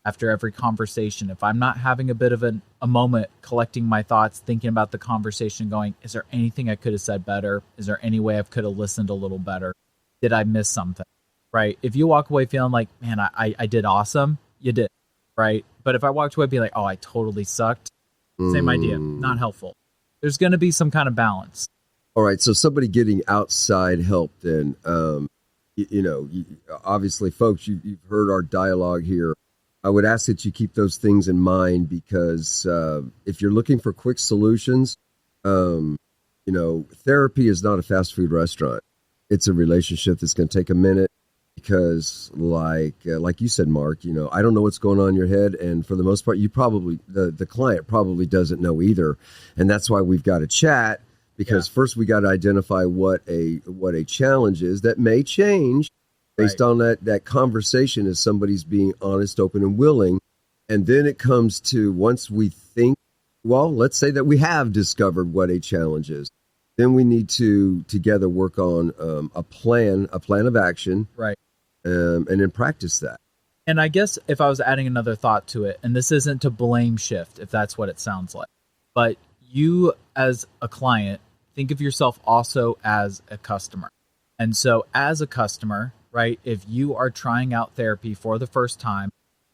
after every conversation, if I'm not having a bit of a moment collecting my thoughts, thinking about the conversation, going, is there anything I could have said better? Is there any way I could have listened a little better? Did I miss something? Right? If you walk away feeling like, man, I did awesome, you did. Right? But if I walked away being like, oh, I totally sucked, same idea, not helpful. There's going to be some kind of balance. All right. So somebody getting outside help then, obviously, folks, you've heard our dialogue here. I would ask that you keep those things in mind because if you're looking for quick solutions, therapy is not a fast food restaurant. It's a relationship that's going to take a minute because like you said, Mark, I don't know what's going on in your head. And for the most part, you probably, the client probably doesn't know either. And that's why we've got to chat because first we got to identify what a challenge is that may change based on that conversation as somebody's being honest, open, and willing. And then it comes to once we think, well, let's say that we have discovered what a challenge is. Then we need to together work on a plan of action. Right. And then practice that. And I guess if I was adding another thought to it, and this isn't to blame shift, if that's what it sounds like, but you as a client, think of yourself also as a customer. And so as a customer, right, if you are trying out therapy for the first time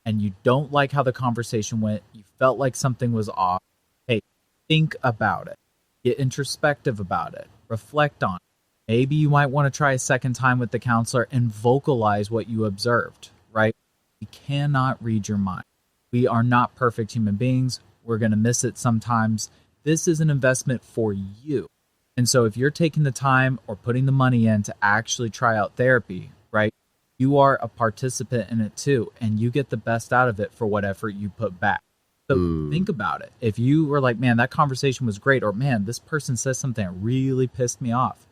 and you don't like how the conversation went, you felt like something was off, hey, think about it. Get introspective about it. Reflect on it. Maybe you might want to try a second time with the counselor and vocalize what you observed, right? We cannot read your mind. We are not perfect human beings. We're going to miss it sometimes. This is an investment for you. And so if you're taking the time or putting the money in to actually try out therapy, right, you are a participant in it too, and you get the best out of it for what effort you put back. So think about it. If you were like, man, that conversation was great, or man, this person says something that really pissed me off.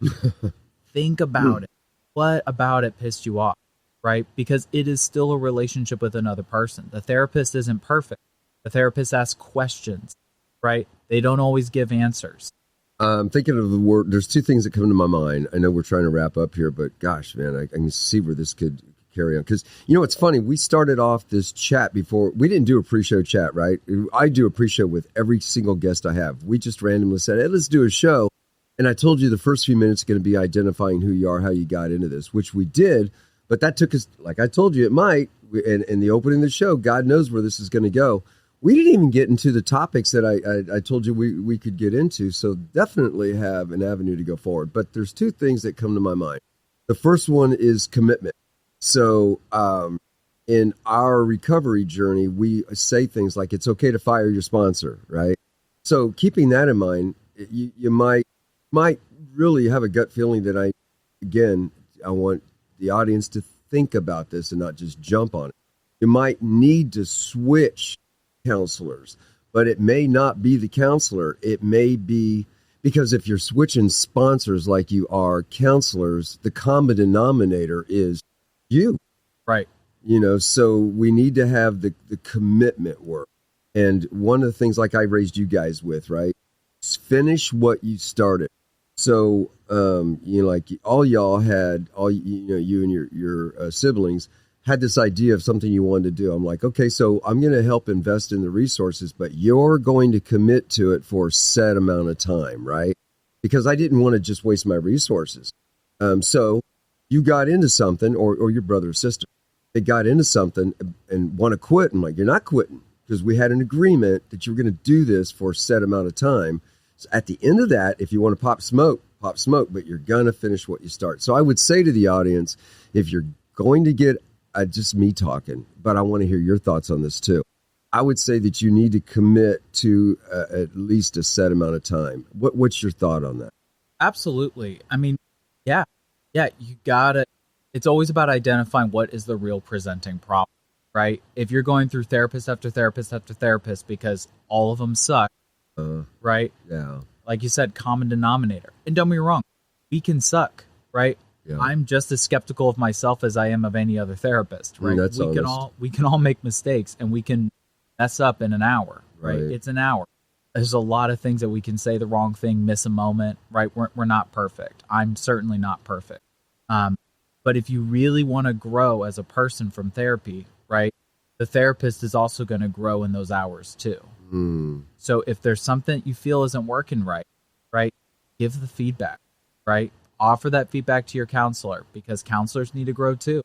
Think about it. What about it pissed you off, right? Because it is still a relationship with another person. The therapist isn't perfect. The therapist asks questions, right? They don't always give answers. I'm thinking of the word. There's two things that come to my mind. I know we're trying to wrap up here, but gosh, man, I can see where this could carry on. Because, it's funny. We started off this chat before. We didn't do a pre-show chat, right? I do a pre-show with every single guest I have. We just randomly said, hey, let's do a show. And I told you the first few minutes are going to be identifying who you are, how you got into this, which we did. But that took us, like I told you, it might. And in the opening of the show, God knows where this is going to go. We didn't even get into the topics that I told you we could get into. So definitely have an avenue to go forward. But there's two things that come to my mind. The first one is commitment. So in our recovery journey, we say things like it's okay to fire your sponsor, right? So keeping that in mind, you might really have a gut feeling that I want the audience to think about this and not just jump on it. You might need to switch counselors, but it may not be the counselor. It may be because if you're switching sponsors like you are counselors, the common denominator is you. Right. So we need to have the commitment work. And one of the things like I raised you guys with, right? Finish what you started. So, like all y'all had, you and your siblings had this idea of something you wanted to do. I'm like, okay, so I'm going to help invest in the resources, but you're going to commit to it for a set amount of time, right? Because I didn't want to just waste my resources. So you got into something, or your brother or sister, they got into something and want to quit. I'm like, you're not quitting because we had an agreement that you were going to do this for a set amount of time. So at the end of that, if you want to pop smoke, but you're going to finish what you start. So I would say to the audience, if you're going to get just me talking, but I want to hear your thoughts on this too. I would say that you need to commit to at least a set amount of time. What's your thought on that? Absolutely. I mean, yeah, you gotta, it's always about identifying what is the real presenting problem, right? If you're going through therapist after therapist after therapist because all of them suck, right? Yeah. Like you said, common denominator. And don't be wrong, we can suck, right? Yeah. I'm just as skeptical of myself as I am of any other therapist, right? That's honest. We can all make mistakes and we can mess up in an hour, right? It's an hour. There's a lot of things that we can say the wrong thing, miss a moment, right? We're not perfect. I'm certainly not perfect. But if you really want to grow as a person from therapy, right? the therapist is also going to grow in those hours too. Mm. So if there's something you feel isn't working right, give the feedback, right? Offer that feedback to your counselor, because counselors need to grow too.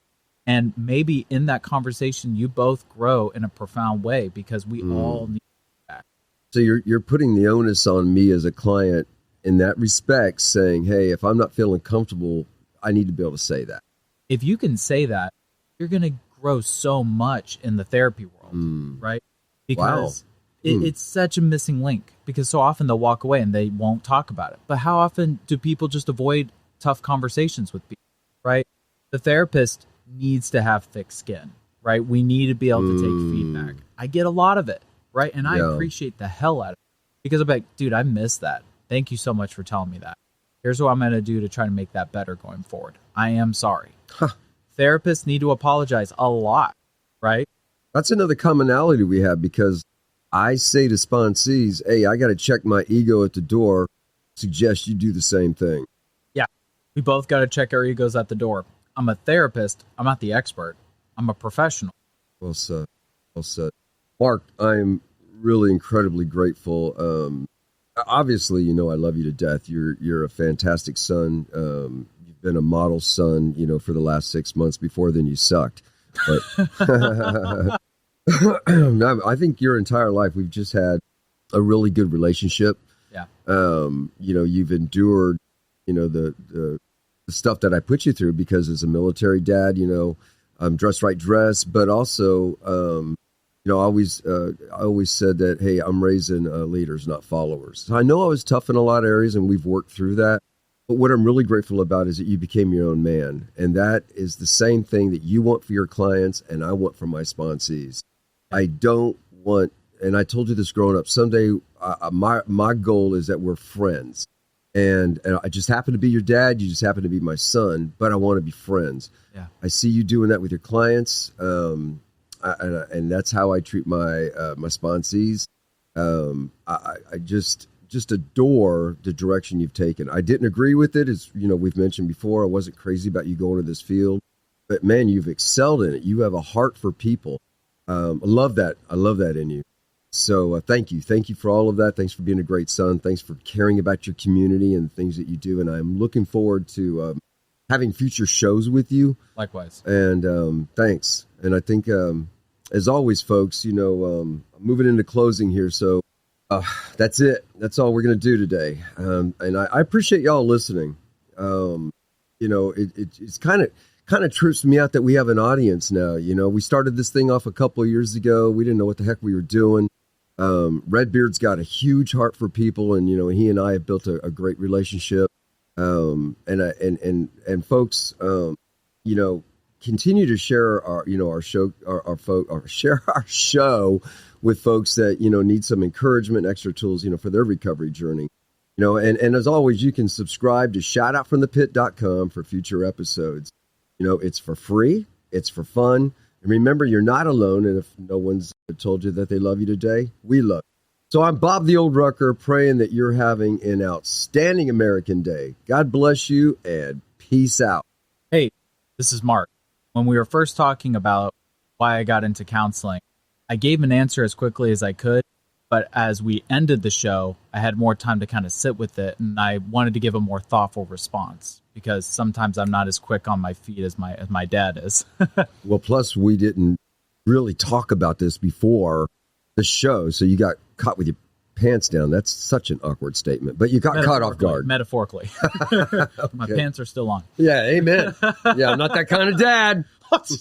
And maybe in that conversation, you both grow in a profound way, because we all need feedback. So you're putting the onus on me as a client in that respect, saying, hey, if I'm not feeling comfortable, I need to be able to say that. If you can say that, you're going to grow so much in the therapy world, right? Because it's such a missing link, because so often they'll walk away and they won't talk about it. But how often do people just avoid tough conversations with people, right? The therapist needs to have thick skin, right? We need to be able to take feedback. I get a lot of it, right? And I appreciate the hell out of it, because I'm like, dude, I missed that. Thank you so much for telling me that. Here's what I'm going to do to try to make that better going forward. I am sorry. Therapists need to apologize a lot, right? That's another commonality we have, because I say to sponsees, hey, I got to check my ego at the door. Suggest you do the same thing. Yeah, we both got to check our egos at the door. I'm a therapist. I'm not the expert. I'm a professional. Well said. Well said. Mark, I'm really incredibly grateful. Obviously, you know, I love you to death. You're a fantastic son. You've been a model son, you know, for the last 6 months. Before then, you sucked. But I think your entire life, we've just had a really good relationship. Yeah. You know, you've endured, you know, the stuff that I put you through, because as a military dad, you know, dress right dress, but also, you know, I always said that, hey, I'm raising leaders, not followers. So I know I was tough in a lot of areas, and we've worked through that. But what I'm really grateful about is that you became your own man. And that is the same thing that you want for your clients and I want for my sponsees. I don't want, and I told you this growing up, someday my goal is that we're friends. And I just happen to be your dad. You just happen to be my son, but I want to be friends. Yeah. I see you doing that with your clients. And that's how I treat my sponsees. I just adore the direction you've taken. I didn't agree with it, as you know, we've mentioned before. I wasn't crazy about you going to this field, but man, you've excelled in it. You have a heart for people. I love that. I love that in you. So thank you. Thank you for all of that. Thanks for being a great son. Thanks for caring about your community and the things that you do. And I'm looking forward to having future shows with you. Likewise. And thanks. And I think, as always, folks, you know, moving into closing here. So that's it. That's all we're going to do today. And I appreciate y'all listening. You know, it's kind of trips me out that we have an audience now. You know, we started this thing off a couple of years ago. We didn't know what the heck we were doing. Redbeard's got a huge heart for people, and you know, he and I have built a great relationship. And folks, you know, continue to share our show with folks that, you know, need some encouragement, extra tools, you know, for their recovery journey. You know, and as always, you can subscribe to shoutoutfromthepit.com for future episodes. You know, it's for free. It's for fun. And remember, you're not alone. And if no one's told you that they love you today, we love you. So I'm Bob the Old Rucker, praying that you're having an outstanding American Day. God bless you, and peace out. Hey, this is Mark. When we were first talking about why I got into counseling, I gave an answer as quickly as I could. But as we ended the show, I had more time to kind of sit with it, and I wanted to give a more thoughtful response, because sometimes I'm not as quick on my feet as my dad is. Well, plus we didn't really talk about this before the show, so you got caught with your pants down. That's such an awkward statement, but you got caught off guard. Metaphorically. Okay. My pants are still on. Yeah, amen. Yeah, I'm not that kind of dad. Okay.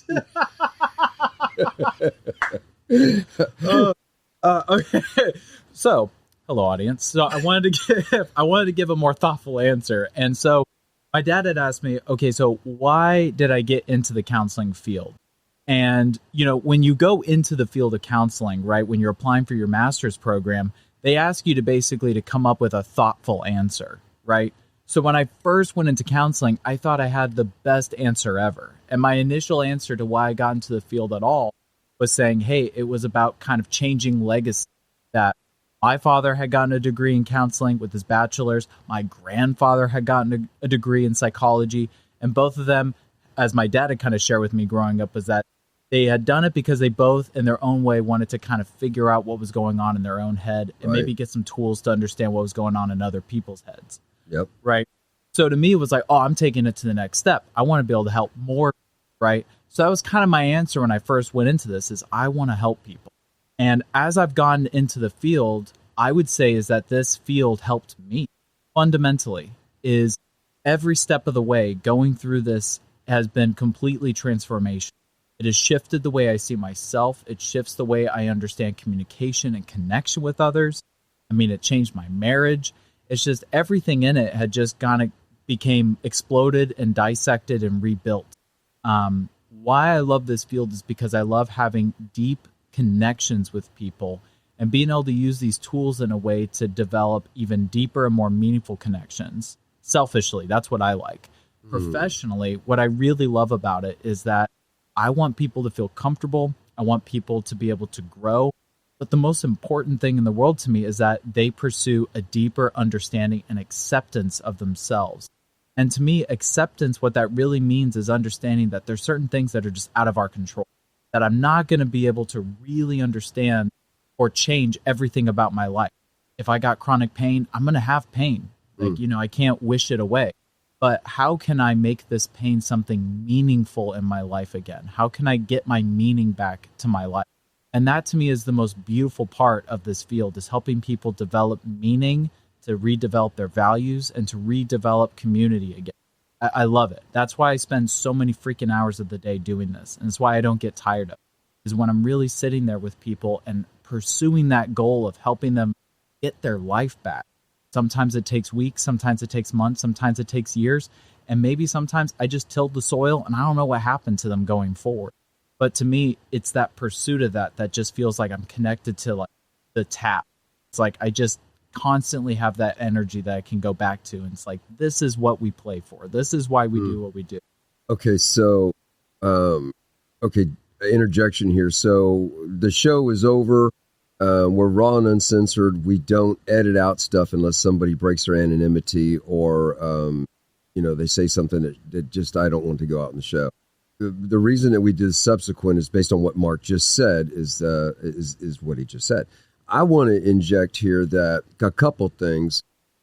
So, hello, audience. So I wanted to give a more thoughtful answer. And so my dad had asked me, okay, so why did I get into the counseling field? And, you know, when you go into the field of counseling, right, when you're applying for your master's program, they ask you to come up with a thoughtful answer, right? So when I first went into counseling, I thought I had the best answer ever. And my initial answer to why I got into the field at all was saying, hey, it was about kind of changing legacy. That my father had gotten a degree in counseling with his bachelor's. My grandfather had gotten a degree in psychology. And both of them, as my dad had kind of shared with me growing up, was that They had done it because they both, in their own way, wanted to kind of figure out what was going on in their own head and maybe get some tools to understand what was going on in other people's heads. Yep. Right. So to me, it was like, oh, I'm taking it to the next step. I want to be able to help more. Right. So that was kind of my answer when I first went into this, is I want to help people. And as I've gone into the field, I would say is that this field helped me fundamentally. Is every step of the way going through this has been completely transformational. It has shifted the way I see myself. It shifts the way I understand communication and connection with others. I mean, it changed my marriage. It's just everything in it had just became exploded and dissected and rebuilt. Why I love this field is because I love having deep connections with people and being able to use these tools in a way to develop even deeper and more meaningful connections. Selfishly, that's what I like. Professionally, what I really love about it is that I want people to feel comfortable. I want people to be able to grow. But the most important thing in the world to me is that they pursue a deeper understanding and acceptance of themselves. And to me, acceptance, what that really means is understanding that there's certain things that are just out of our control, that I'm not going to be able to really understand or change everything about my life. If I got chronic pain, I'm going to have pain. Like, I can't wish it away. But how can I make this pain something meaningful in my life again? How can I get my meaning back to my life? And that to me is the most beautiful part of this field, is helping people develop meaning, to redevelop their values, and to redevelop community again. I love it. That's why I spend so many freaking hours of the day doing this. And it's why I don't get tired of it, is when I'm really sitting there with people and pursuing that goal of helping them get their life back. Sometimes it takes weeks, sometimes it takes months, sometimes it takes years, and maybe sometimes I just tilled the soil and I don't know what happened to them going forward. But to me, it's that pursuit of that just feels like I'm connected to like the tap. It's like I just constantly have that energy that I can go back to, and it's like, this is what we play for. This is why we do what we do. Okay, so, interjection here. So the show is over. We're raw and uncensored. We don't edit out stuff unless somebody breaks their anonymity or, they say something that just I don't want to go out in the show. The reason that we did subsequent is based on what Mark just said, is what he just said. I want to inject here that a couple things.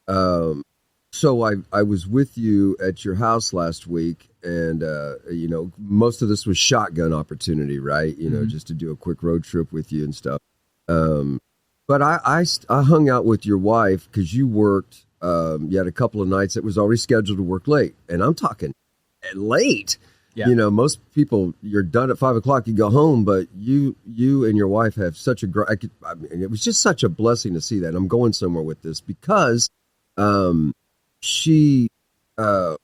So I was with you at your house last week, and, most of this was shotgun opportunity, right? Just to do a quick road trip with you and stuff. But I hung out with your wife because you worked, you had a couple of nights that was already scheduled to work late. And I'm talking late. Yeah. Most people, you're done at 5 o'clock, you go home, but you and your wife have such a great, it was just such a blessing to see that. I'm going somewhere with this because, she and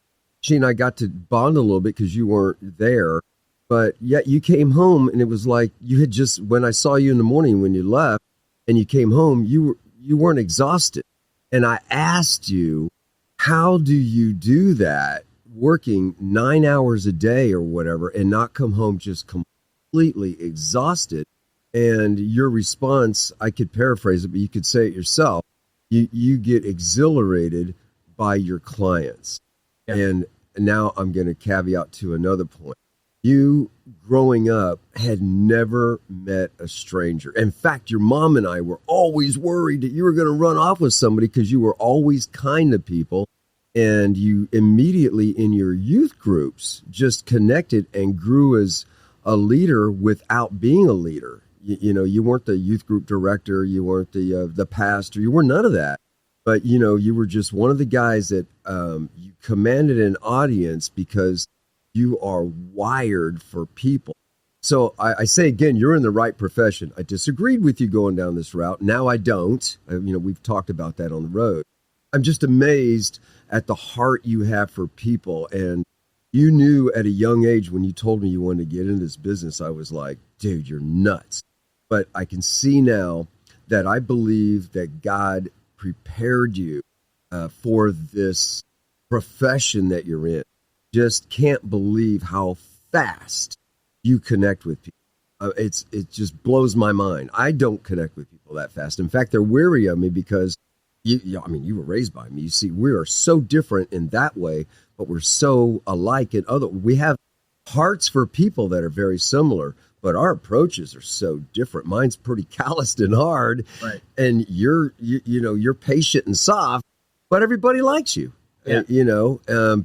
I got to bond a little bit because you weren't there, but yet you came home and it was like you had just, when I saw you in the morning when you left and you came home, you weren't exhausted. And I asked you, how do you do that, working 9 hours a day or whatever, and not come home just completely exhausted? And your response, I could paraphrase it, but you could say it yourself. You get exhilarated by your clients. Yeah. And now I'm going to caveat to another point. You, growing up, had never met a stranger. In fact, your mom and I were always worried that you were going to run off with somebody because you were always kind to people. And you immediately in your youth groups just connected and grew as a leader without being a leader. You weren't the youth group director. You weren't the pastor. You were none of that. But, you were just one of the guys that you commanded an audience because you are wired for people. So I say again, you're in the right profession. I disagreed with you going down this route. Now I don't. We've talked about that on the road. I'm just amazed at the heart you have for people. And you knew at a young age when you told me you wanted to get into this business, I was like, dude, you're nuts. But I can see now that I believe that God prepared you for this profession that you're in. Just can't believe how fast you connect with people. It just blows my mind. I don't connect with people that fast. In fact, they're weary of me because you were raised by me. You see, we are so different in that way, but we're so alike in other. We have hearts for people that are very similar, but our approaches are so different. Mine's pretty calloused and hard, Right. and you're patient and soft, but everybody likes you. Yeah.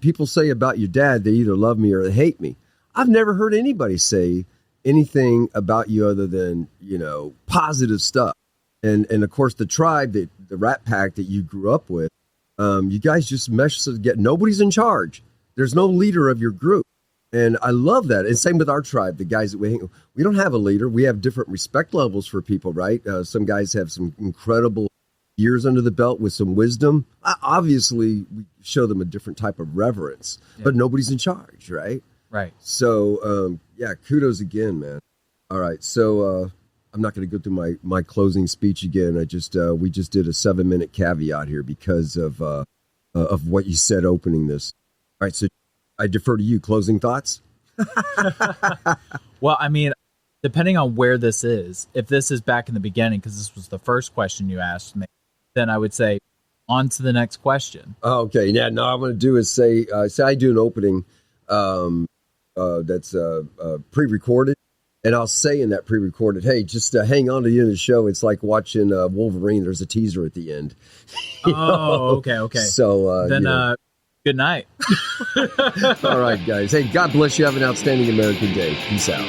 People say about your dad, they either love me or they hate me. I've never heard anybody say anything about you other than, positive stuff. And of course, the tribe, the Rat Pack that you grew up with, you guys just mesh together. Nobody's in charge. There's no leader of your group. And I love that. And same with our tribe, the guys that we don't have a leader. We have different respect levels for people, right? Some guys have some incredible years under the belt with some wisdom. Obviously, we show them a different type of reverence, but nobody's in charge, right? Right. So, kudos again, man. All right. So I'm not going to go through my closing speech again. We just did a 7-minute caveat here because of what you said opening this. All right. So I defer to you. Closing thoughts? Well, I mean, depending on where this is, if this is back in the beginning, because this was the first question you asked me, then I would say on to the next question. Okay. Yeah. No, I'm going to do is say I do an opening that's pre-recorded. And I'll say in that pre-recorded, hey, just hang on to the end of the show. It's like watching Wolverine. There's a teaser at the end. Okay. So then good night. All right, guys. Hey, God bless you. Have an outstanding American day. Peace out.